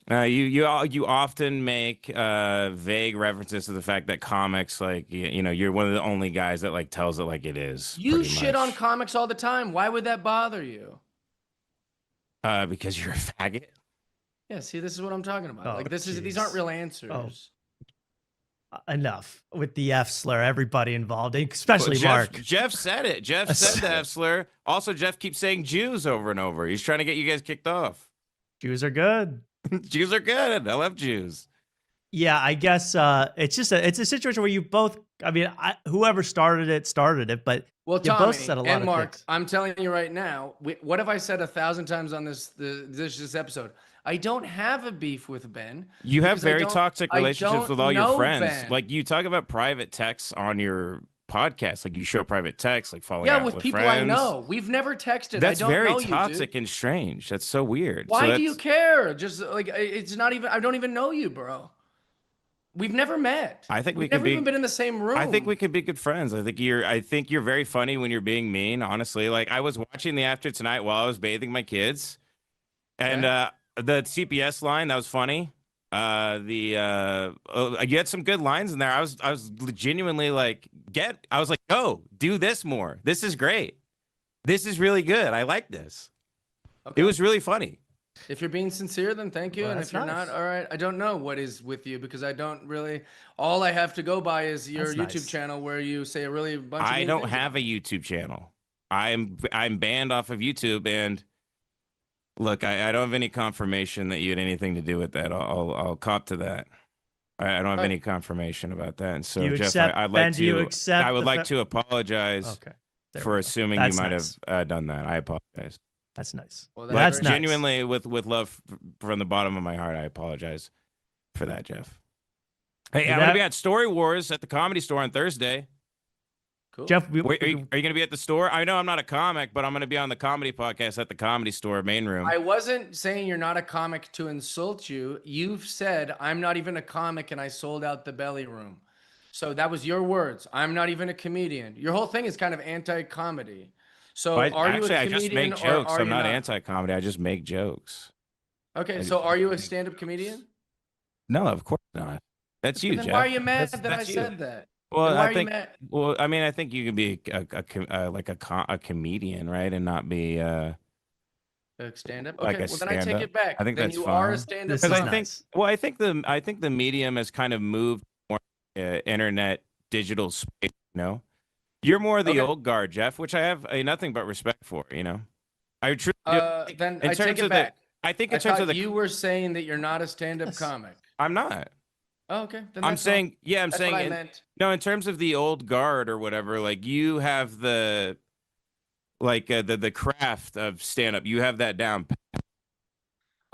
You often make vague references to the fact that comics, like you know, you're one of the only guys that like tells it like it is. You pretty shit on much. comics all the time. Why would that bother you? Because you're a faggot. Yeah, see, this is what I'm talking about. Oh, Like, these aren't jeez. real answers. Enough with the F slur. Everybody involved, especially Mark. Jeff said it. Jeff said the F slur. Also, Jeff keeps saying Jews over and over. He's trying to get you guys kicked off. Jews are good. Jews are good. I love Jews. Yeah, I guess it's just it's a situation where you both. I mean, whoever started it, but Well, you Tommy both said a lot and of Mark, things. I'm telling you right now, what have I said 1,000 times on this episode? I don't have a beef with Ben. You have because I very don't- toxic I relationships don't with all your know friends. Ben. Like you talk about private texts on your podcast. Like you show private texts, like falling yeah, out with with people friends. I know. We've never texted. That's I don't very know you, toxic dude. and strange. That's so weird. Why So do you that's- care? Just like it's not even. I don't even know you, bro. We've never met. I think we We've can never be. even been in the same room. I think we could be good friends. I think you're very funny when you're being mean, honestly. Like I was watching the After Tonight while I was bathing my kids. And the CPS line, that was funny. You had some good lines in there. I was genuinely like, oh, do this more. This is great. This is really good. I like this. Okay. It was really funny. If you're being sincere, then thank you. Well, And that's if you're nice. not, all right, I don't know what is with you because I don't really. All I have to go by is your That's YouTube nice. channel where you say a really bunch of. I mean don't things have about a me. YouTube channel. I'm banned off of YouTube, and look, I don't have any confirmation that you had anything to do with that. I'll cop to that. I don't have Alright. any confirmation about that. And so, Do you Jeff, accept, I'd Ben, like do you to. accept I would the like fa- to apologize Okay. There for we go. assuming That's you might nice. have done that. I apologize. That's nice. Well, Like, That's very- nice. genuinely, with love from the bottom of my heart, I apologize for that, Jeff. Hey, Did I'm gonna that- be at Story Wars at the Comedy Store on Thursday. Cool. Jeff, Wait, are you gonna be at the store? I know I'm not a comic, but I'm gonna be on the comedy podcast at the Comedy Store main room. I wasn't saying you're not a comic to insult you. You've said I'm not even a comic and I sold out the belly room. So that was your words. I'm not even a comedian. Your whole thing is kind of anti-comedy. So I are you a just comedian make or jokes. are I'm you not anti-comedy. I just make jokes. Okay, I so just- are you a stand-up comedian? No, of course not. That's you, Then Jeff. why are you mad that I that's you. said that? Well, Then why I are think. you mad? Well, I mean, I think you can be a comedian, right, and not be Stand-up? like Okay, a well then I take stand-up. it back. I think then that's you are a fine. stand-up This because is I comic. think. nice. Well, I think the medium has kind of moved more internet digital space. You know, you're more the Okay. old guard, Jeff, which I have nothing but respect for. You know, I truly do. Then In I take terms it of back. I think I in terms thought of the, you were saying that you're not a stand-up Yes. comic. I'm not. Oh, okay. Then I'm that's all. saying, yeah, I'm That's saying, what I in- meant. no, in terms of the old guard or whatever, like you have the craft of stand up. You have that down.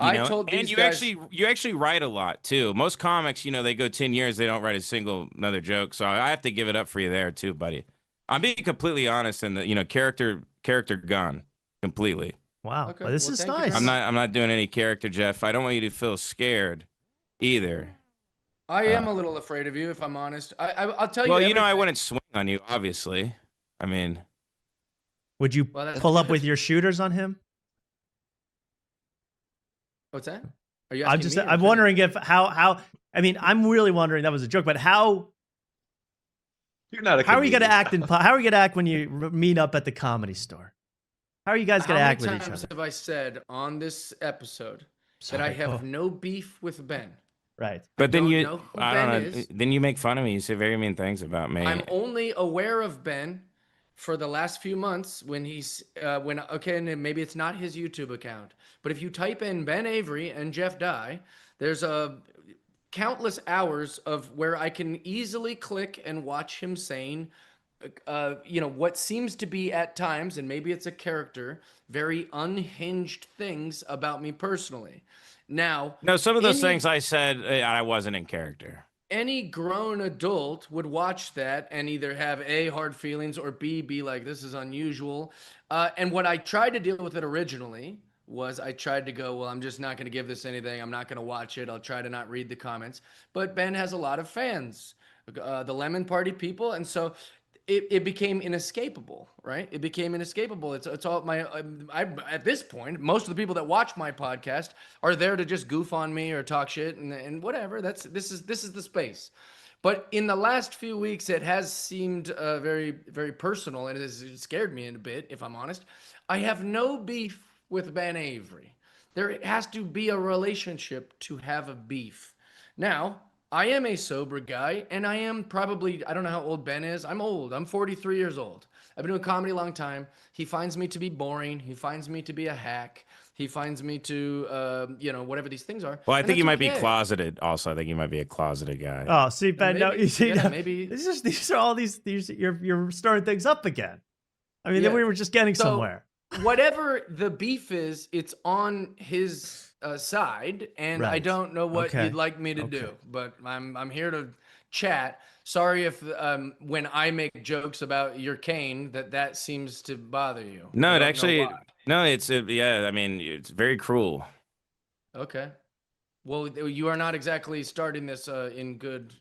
I told and these you guys. you actually write a lot too. Most comics, they go 10 years, they don't write a single another joke. So I have to give it up for you there too, buddy. I'm being completely honest, and the character gone completely. Wow. Okay, Well, this well, is thank you nice. very I'm not doing any character, Jeff. I don't want you to feel scared either. I am a little afraid of you, if I'm honest. I'll tell you. Well, I everything. wouldn't swing on you, obviously. I mean, Would you Well, that's pull up good. with your shooters on him? What's that? Are you I'm asking just me or I'm Vinny? wondering if how I mean I'm really wondering, that was a joke, but how You're not a are you gonna comedian. act how are you gonna act when you meet up at the Comedy Store? How are you guys gonna How act many with each times other? have I said on this episode that I Sorry. have Oh, no beef with Ben? right. but then don't you, know who I Ben don't know. is. Then you make fun of me. You say very mean things about me. I'm only aware of Ben for the last few months when he's okay, and maybe it's not his YouTube account, but if you type in Ben Avery and Jeff Dye, there's a countless hours of where I can easily click and watch him saying what seems to be at times, and maybe it's a character, very unhinged things about me personally. Now, No, some of those any- things I said, I wasn't in character. any grown adult would watch that and either have A, hard feelings, or B, be like, this is unusual. And what I tried to deal with it originally was I tried to go, well, I'm just not going to give this anything. I'm not going to watch it. I'll try to not read the comments. But Ben has a lot of fans, the Lemon Party people. And so it became inescapable, right? It became inescapable. It's all my I at this point, most of the people that watch my podcast are there to just goof on me or talk shit and whatever. This is the space. But in the last few weeks, it has seemed very, very personal, and it scared me a bit, if I'm honest. I have no beef with Ben Avery. There has to be a relationship to have a beef. Now, I am a sober guy, and I am probably, I don't know how old Ben is. I'm old. I'm 43 years old. I've been doing comedy a long time. He finds me to be boring. He finds me to be a hack. He finds me to, whatever these things are. Well, I and think you that's might be okay. closeted. Also, I think you might be a closeted guy. Oh, see, Ben, no, maybe, you see, yeah, no, maybe. these are all these you're starting things up again. I mean, then Yeah. we were just getting So, somewhere. whatever the beef is, it's on his side, and I Right. don't know what Okay. you'd like me to do, but I'm here to chat. Sorry if when I make jokes about your cane that seems to bother you. No, I it don't know actually, why. no, yeah, I mean, it's very cruel. Okay. Well, you are not exactly starting this in good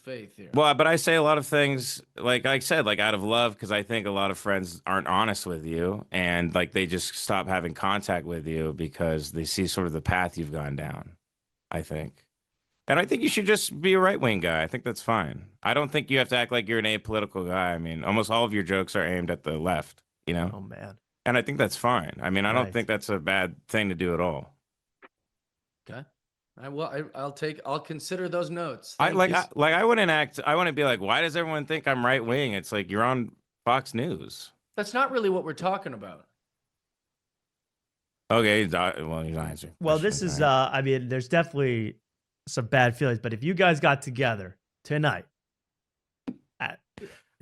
faith here. Well, but I say a lot of things, like I said, like out of love, because I think a lot of friends aren't honest with you, and like they just stop having contact with you because they see sort of the path you've gone down, I think. And I think you should just be a right-wing guy. I think that's fine. I don't think you have to act like you're an apolitical guy. I mean, almost all of your jokes are aimed at the left, you know? Oh man. And I think that's fine. I mean, I don't Right. think that's a bad thing to do at all. Okay. I'll consider those notes. I Thank like you. I wouldn't be like, why does everyone think I'm right wing? It's like you're on Fox News. That's not really what we're talking about. Okay, he's not answering. Well, this is I mean, there's definitely some bad feelings, but if you guys got together tonight,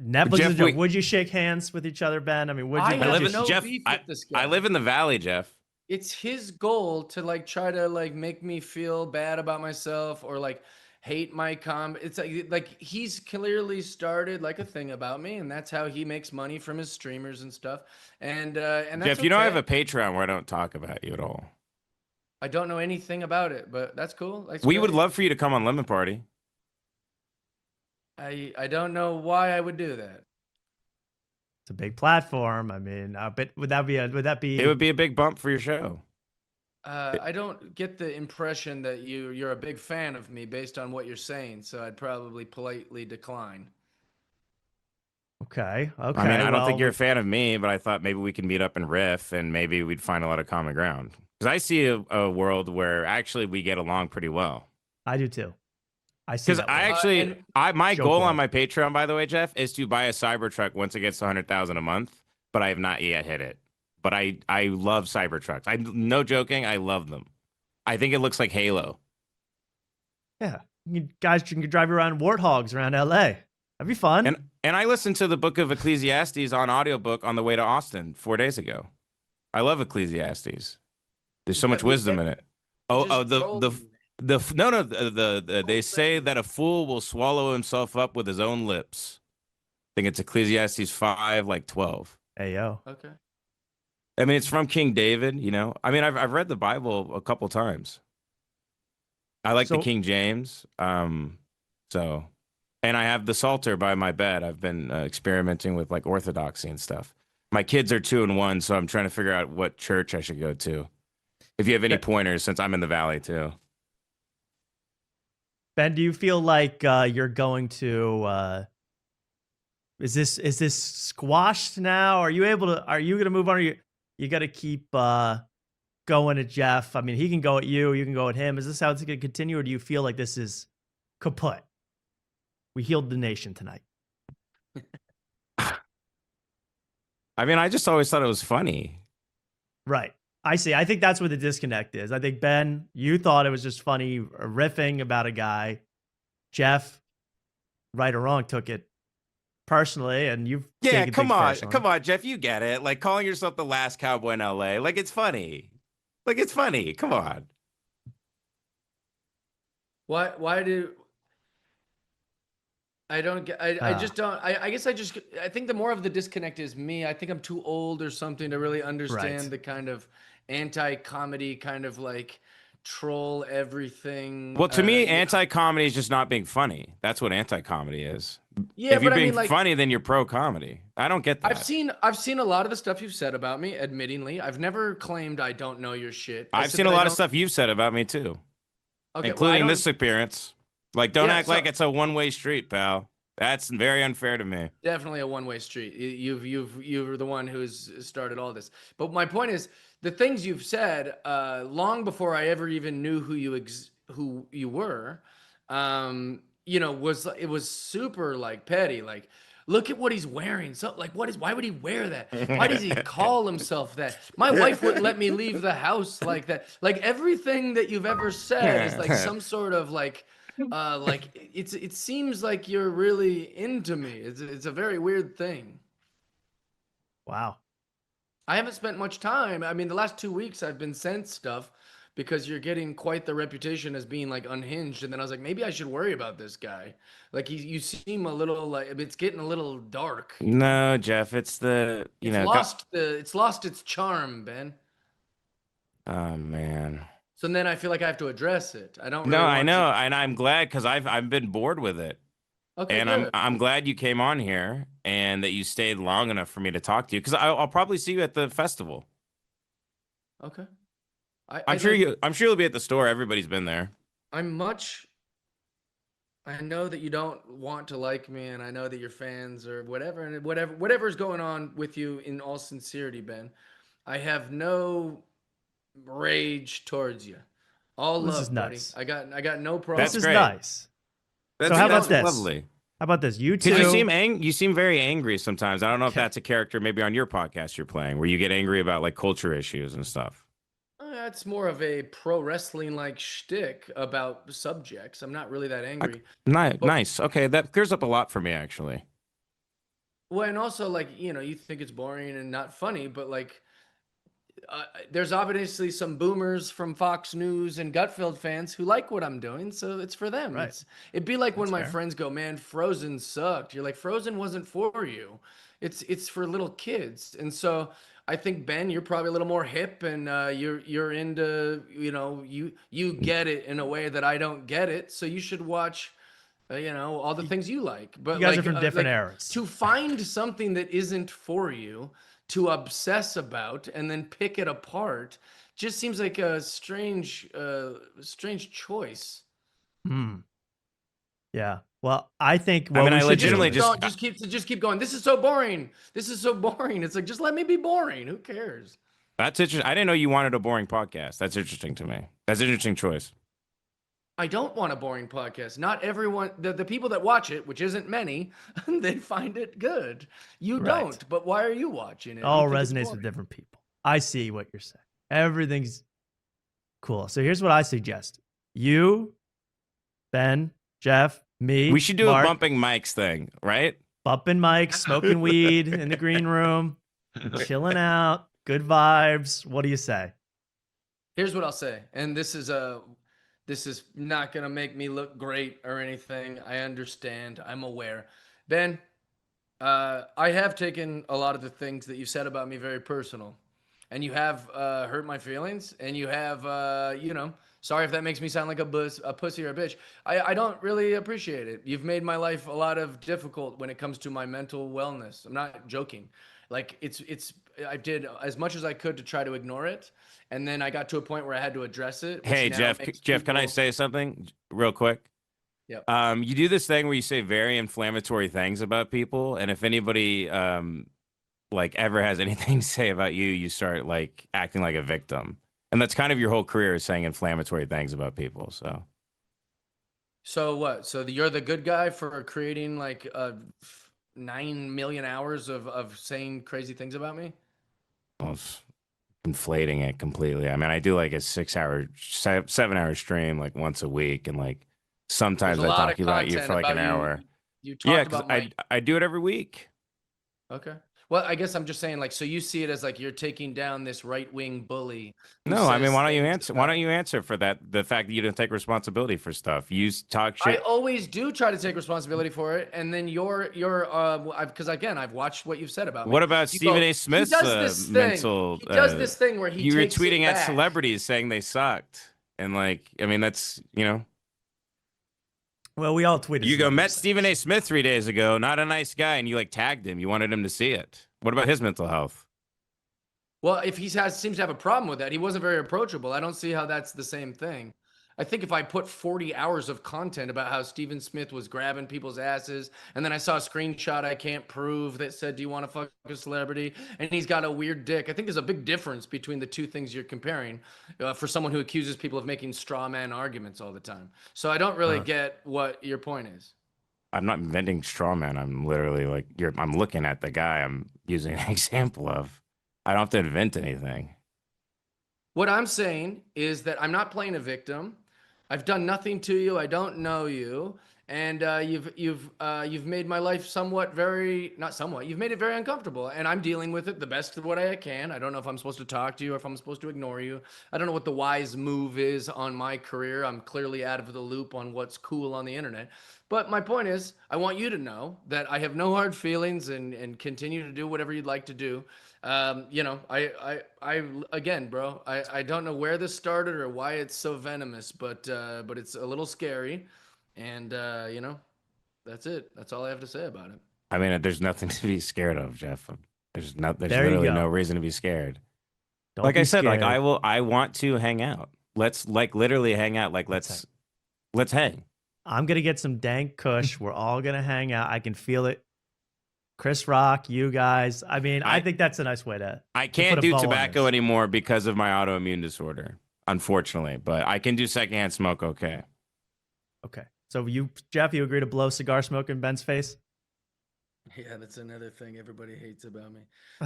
Netflix Jeff, is a joke. Would you shake hands with each other, Ben? I mean, would you? I I have live in no Jeff. beef with this guy. I live in the valley, Jeff. It's his goal to like try to like make me feel bad about myself or like hate my It's like he's clearly started like a thing about me, and that's how he makes money from his streamers and stuff. And that's Jeff, you know I have okay. a Patreon where I don't talk about you at all. I don't know anything about it, but that's cool. That's We would great. love for you to come on Lemon Party. I don't know why I would do that. It's a big platform. I mean, but would that be? It would be a big bump for your show. I don't get the impression that you're a big fan of me based on what you're saying, so I'd probably politely decline. Okay. I mean, I don't well, think you're a fan of me, but I thought maybe we can meet up and riff, and maybe we'd find a lot of common ground. Because I see a world where actually we get along pretty well. I do too. I see. Because That I way. actually, my Joke goal world. on my Patreon, by the way, Jeff, is to buy a Cybertruck once it gets to 100,000 a month. But I have not yet hit it. But I love Cybertrucks. No joking, I love them. I think it looks like Halo. Yeah, you guys can drive around warthogs around LA. That'd be fun. And I listened to the Book of Ecclesiastes on audiobook on the way to Austin 4 days ago. I love Ecclesiastes. There's so much wisdom in it. They say that a fool will swallow himself up with his own lips. I think it's Ecclesiastes 5, like 12. Hey yo. Okay. I mean, it's from King David, you know. I mean, I've read the Bible a couple times. I like the King James. And I have the Psalter by my bed. I've been experimenting with like orthodoxy and stuff. My kids are 2 and 1, so I'm trying to figure out what church I should go to. If you have any pointers, since I'm in the valley too. Ben, do you feel like you're going to? Is this squashed now? Are you able to? Are you going to move on? Or you got to keep going at Jeff? I mean, he can go at you. You can go at him. Is this how it's going to continue, or do you feel like this is kaput? We healed the nation tonight. I mean, I just always thought it was funny. Right. I see. I think that's where the disconnect is. I think, Ben, you thought it was just funny riffing about a guy. Jeff, right or wrong, took it personally, and you've taken come things on, personally. Jeff, you get it. Like calling yourself the last cowboy in LA, like it's funny. Come on. Why do I don't get? I just don't. I guess I think the more of the disconnect is me. I think I'm too old or something to really understand Right. the kind of anti-comedy kind of like troll everything. Well, to me, you know. anti-comedy is just not being funny. That's what anti-comedy is. Yeah, If you're but I being mean, like, funny, then you're pro-comedy. I don't get that. I've seen a lot of the stuff you've said about me. Admittingly, I've never claimed I don't know your shit. I I've said seen a that I lot of don't. stuff you've said about me too, Okay, well, I including don't. this appearance. Like, don't Yeah, act so like it's a one-way street, pal. That's very unfair to me. definitely a one-way street. You're the one who's started all this. But my point is, the things you've said, long before I ever even knew who you were, you know, it was super like petty. Like, look at what he's wearing. So, like, why would he wear that? Why does he call himself that? My wife wouldn't let me leave the house like that. Like, everything that you've ever said is like some sort of like it seems like you're really into me. It's a very weird thing. Wow. I haven't spent much time. I mean, the last 2 weeks I've been sent stuff because you're getting quite the reputation as being like unhinged. And then I was like, maybe I should worry about this guy. Like, you seem a little like it's getting a little dark. No, Jeff, it's the, you It's know, it's lost its charm, Ben. oh man. So then I feel like I have to address it. I don't No, really I want know, to. and I'm glad because I've been bored with it. Okay, And good. I'm glad you came on here and that you stayed long enough for me to talk to you because I'll probably see you at the festival. Okay. I'm sure you'll be at the store. Everybody's been there. I'm much. I know that you don't want to like me, and I know that your fans or whatever, and whatever's going on with you. In all sincerity, Ben, I have no rage towards you. All This love, is buddy. nice. I got no problem. This is great. nice. That's, how about that's this? lovely. How about this? You Because two. you seem very angry sometimes. I don't know if Okay. that's a character maybe on your podcast you're playing where you get angry about like culture issues and stuff. That's more of a pro wrestling like shtick about subjects. I'm not really that angry. Nice. Okay, that clears up a lot for me actually. Well, and also like you think it's boring and not funny, but like there's obviously some boomers from Fox News and Gutfeld fans who like what I'm doing, so it's for them. Right. It'd be like when That's my fair. friends go, "Man, Frozen sucked." You're like, "Frozen wasn't for you. It's for little kids." And so I think Ben, you're probably a little more hip, and you're into you get it in a way that I don't get it. So you should watch. All the things you like, but You guys like, are from different like, eras. to find something that isn't for you, to obsess about and then pick it apart, just seems like a strange choice. Hmm. Yeah. Well, I think I mean, we I should legitimately do- just keep going. This is so boring. This is so boring. It's like, just let me be boring. Who cares? That's interesting. I didn't know you wanted a boring podcast. That's interesting to me. That's an interesting choice. I don't want a boring podcast. Not everyone, the people that watch it, which isn't many, they find it good. You Right. don't, but why are you watching it? It all You think it's resonates boring. with different people. I see what you're saying. Everything's cool. So here's what I suggest. You, Ben, Jeff, me. We should do Mark, a bumping mics thing, right? bumping mics, smoking weed in the green room, chilling out, good vibes. What do you say? Here's what I'll say, and this is not gonna make me look great or anything. I understand. I'm aware. Ben, I have taken a lot of the things that you said about me very personal, and you have hurt my feelings, and you have sorry if that makes me sound like a pussy or a bitch. I don't really appreciate it. You've made my life a lot of difficult when it comes to my mental wellness. I'm not joking. Like I did as much as I could to try to ignore it, and then I got to a point where I had to address it. which Hey, now Jeff, makes can I people- say something real quick? Yep. You do this thing where you say very inflammatory things about people, and if anybody like ever has anything to say about you, you start like acting like a victim. And that's kind of your whole career is saying inflammatory things about people. So what? So you're the good guy for creating like 9 million hours of saying crazy things about me? Well, it's inflating it completely. I mean, I do like a 7-hour stream like once a week, and like sometimes There's a I lot talk of about you content for like an about you. hour. You talked Yeah, because about my. I do it every week. Okay. Well, I guess I'm just saying, like, so you see it as like you're taking down this right-wing bully. who No, I says mean, why don't you things answer? about- Why don't you answer for that? The fact that you didn't take responsibility for stuff. You talk I shit. always do try to take responsibility for it, and then you're because again, I've watched what you've said about me. What about You Stephen go, A. Smith's he does this thing. mental? He does this thing where he You were takes it tweeting at back. celebrities saying they sucked, And like, I mean, that's, you know, Well, we all tweeted. you some go, of those met things. Stephen A. Smith 3 days ago, not a nice guy, and you like tagged him. You wanted him to see it. What about his mental health? Well, if seems to have a problem with that, he wasn't very approachable. I don't see how that's the same thing. I think if I put 40 hours of content about how Stephen Smith was grabbing people's asses, and then I saw a screenshot I can't prove that said, "Do you want to fuck a celebrity?" and he's got a weird dick. I think there's a big difference between the two things you're comparing. For someone who accuses people of making straw man arguments all the time, so I don't really get what your point is. I'm not inventing straw man. I'm literally like, I'm looking at the guy I'm using an example of. I don't have to invent anything. What I'm saying is that I'm not playing a victim. I've done nothing to you. I don't know you, and you've made my life you've made it very uncomfortable, and I'm dealing with it the best of what I can. I don't know if I'm supposed to talk to you or if I'm supposed to ignore you. I don't know what the wise move is on my career. I'm clearly out of the loop on what's cool on the internet. But my point is, I want you to know that I have no hard feelings and continue to do whatever you'd like to do. You know, again, bro, I don't know where this started or why it's so venomous, but it's a little scary, and you know, that's it. That's all I have to say about it. I mean, there's nothing to be scared of, Jeff. There's There you literally go. no reason to be scared. Don't Like be I said, like scared. I want to hang out. Let's like literally hang out. Like let's hang. I'm gonna get some dank kush. We're all gonna hang out. I can feel it. Chris Rock, you guys. I mean, I think that's a nice way to. I put can't a do bow on tobacco this. anymore because of my autoimmune disorder, unfortunately. But I can do secondhand smoke. Okay. Okay. So Jeff, you agree to blow cigar smoke in Ben's face? Yeah, that's another thing everybody hates about me.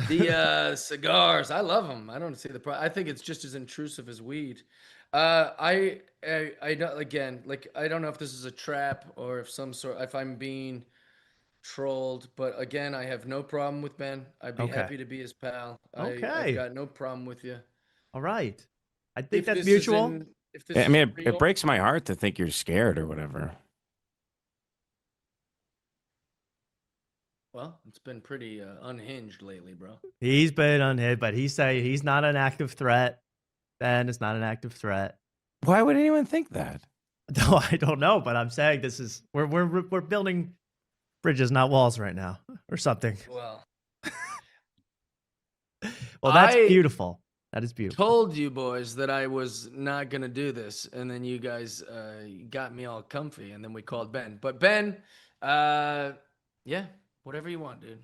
The cigars, I love them. I don't see the problem. I think it's just as intrusive as weed. I don't, again, like, I don't know if this is a trap or if I'm being trolled, but again, I have no problem with Ben. I'd be Okay. happy to be his pal. I've Okay. got no problem with you. All right. I think If that's this mutual. if this I mean, is it real, breaks my heart to think you're scared or whatever. well, it's been pretty unhinged lately, bro. He's been unhit, but he's not an active threat. Ben is not an active threat. Why would anyone think that? No, I don't know, but I'm saying this is we're building bridges, not walls, right now, or something. Well, Well, that's I beautiful. That is beautiful. told you boys that I was not gonna do this, and then you guys got me all comfy, and then we called Ben. But Ben, yeah, whatever you want, dude.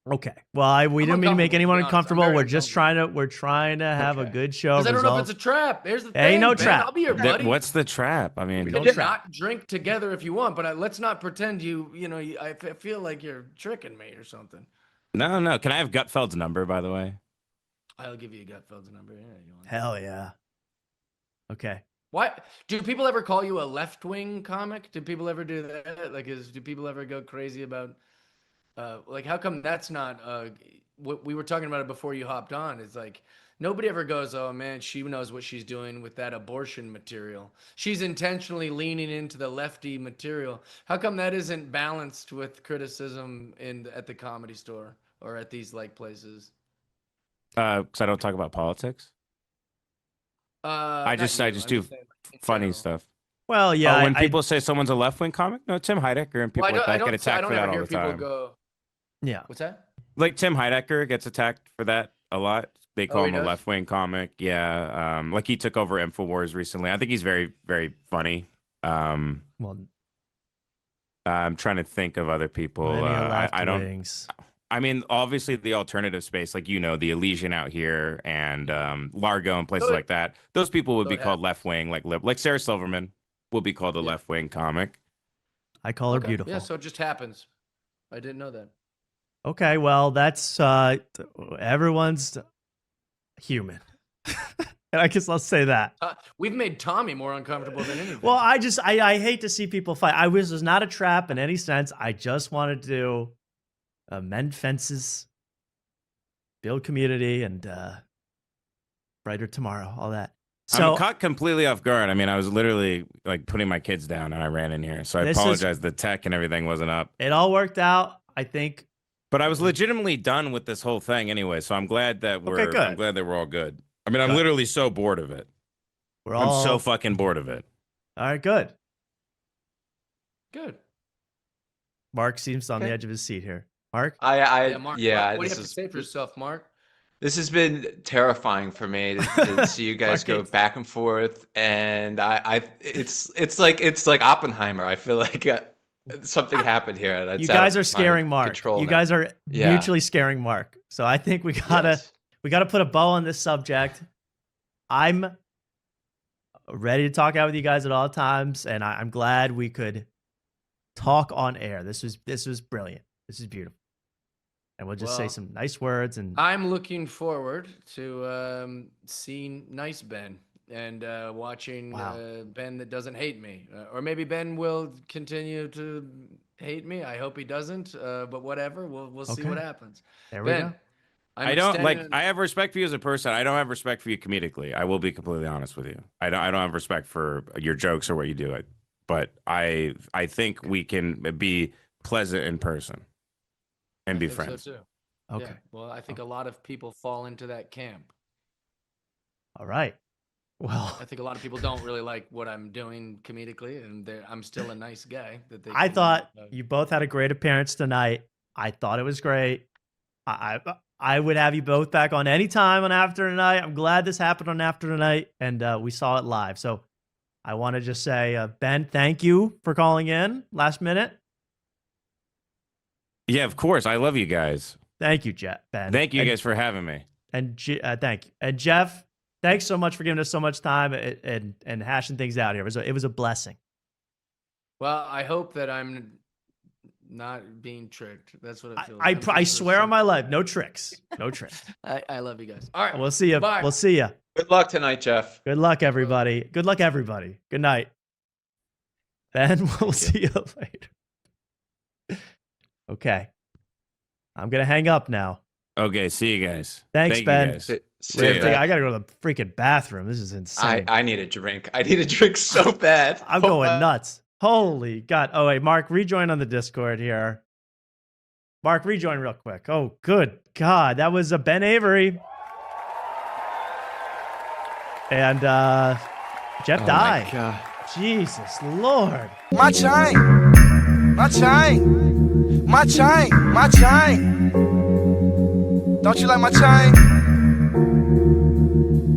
Okay. Well, we I'm didn't mean to make uncomfortable, to be anyone honest. I'm uncomfortable. very We're trying to have a Okay. good show. Because I don't know if result- it's a trap. Here's the Ain't thing, no Ben. trap. I'll be your buddy. What's the trap? I mean, We We don't can trap. not drink together if you want, but let's not pretend I feel like you're tricking me or something. no. Can I have Gutfeld's number, by the way? I'll give you Gutfeld's number. Yeah, you want? Hell yeah. Okay. Why do people ever call you a left-wing comic? Do people ever do that? Like, do people ever go crazy about? Like, how come that's not? What we were talking about it before you hopped on. It's like nobody ever goes, "Oh man, she knows what she's doing with that abortion material. She's intentionally leaning into the lefty material." How come that isn't balanced with criticism at the Comedy Store or at these like places? Because I don't talk about politics. I Not just you, do I'm just saying, like, in funny general. stuff. Well, yeah. When people say someone's a left wing comic, no, Tim Heidecker and people Well, like that get attacked for that ever all hear the people time. go. yeah. What's that? Like Tim Heidecker gets attacked for that a lot. They call he him a does? left wing comic. Yeah. Like he took over InfoWars recently. I think he's very, very funny. Well, I'm trying to think of other people. any I don't. wings. I mean, obviously the alternative space, like the Elysian out here and Largo and places So like that. Those people would so be it called left wing, like Sarah Silverman will be called a left wing comic. I call her Okay. beautiful. Yeah, so it just happens. I didn't know that. Okay, well, that's everyone's human. And I guess I'll say that. We've made Tommy more uncomfortable than anything. Well, I hate to see people fight. This was not a trap in any sense. I just wanted to mend fences, build community, and brighter tomorrow, all that. So I'm caught completely off guard. I mean, I was literally like putting my kids down and I ran in here. So I apologize. The tech and everything wasn't up. it all worked out, I think. But I was legitimately done with this whole thing anye. So I'm glad that Okay, good. I'm glad that we're all good. I mean, I'm literally so bored of it. I'm so fucking bored of it. All right, good. Good. Mark seems on the Okay. edge of his seat here. Mark? Yeah, Mark. Yeah, What do you this have to say for yourself, Mark? This has been terrifying for me to see you guys go Marcus. back and forth, and it's like Oppenheimer. I feel like something happened here. That's You guys out are of my scaring Mark. control You now. guys are Yeah. mutually scaring Mark. So I think we gotta Yes. put a bow on this subject. I'm ready to talk out with you guys at all times, and I'm glad we could talk on air. This was brilliant. This is beautiful. And we'll just say Well, some nice words. And I'm looking forward to seeing Nice Ben and watching Wow. Ben that doesn't hate me. Or maybe Ben will continue to hate me. I hope he doesn't. But whatever. We'll see what Okay. happens. there we Ben, go. I'm I don't like. extending- I have respect for you as a person. I don't have respect for you comedically. I will be completely honest with you. I don't have respect for your jokes or what you do. But I think we can be pleasant in person and I be think so, friends. too. Okay. Yeah. Well, I think a lot of people fall into that camp. All right. Well, I think a lot of people don't really like what I'm doing comedically, and I'm still a nice guy. That they. I can, thought you both had a great appearance tonight. I thought it was great. I would have you both back on any time on After Tonight. I'm glad this happened on After Tonight, and we saw it live. So I want to just say, Ben, thank you for calling in last minute. Yeah, of course. I love you guys. Thank you, Ben. Thank you and, guys for having me. And thank you. And Jeff, thanks so much for giving us so much time and hashing things out here. It was a blessing. Well, I hope that I'm not being tricked. That's what it feels. I swear on my life, no tricks. No tricks. I love you guys. All right. We'll see you. Bye. We'll see you. Good luck tonight, Jeff. Good luck, everybody. Good luck, everybody. Good night. Ben, we'll see you later. Okay. I'm going to hang up now. Okay, see you guys. Thanks, Thank Ben. You guys. See you, ya. Ben. I got to go to the freaking bathroom. This is insane. I need a drink. I need a drink so bad. I'm Oh, going my- nuts. Holy God. Oh, wait, Mark, rejoin on the Discord here. Mark, rejoin real quick. Oh, good God. That was Ben Avery. And Jeff Dye. My God. Jesus Lord. My chain. My chain. My chain. My chain. Don't you like my chain?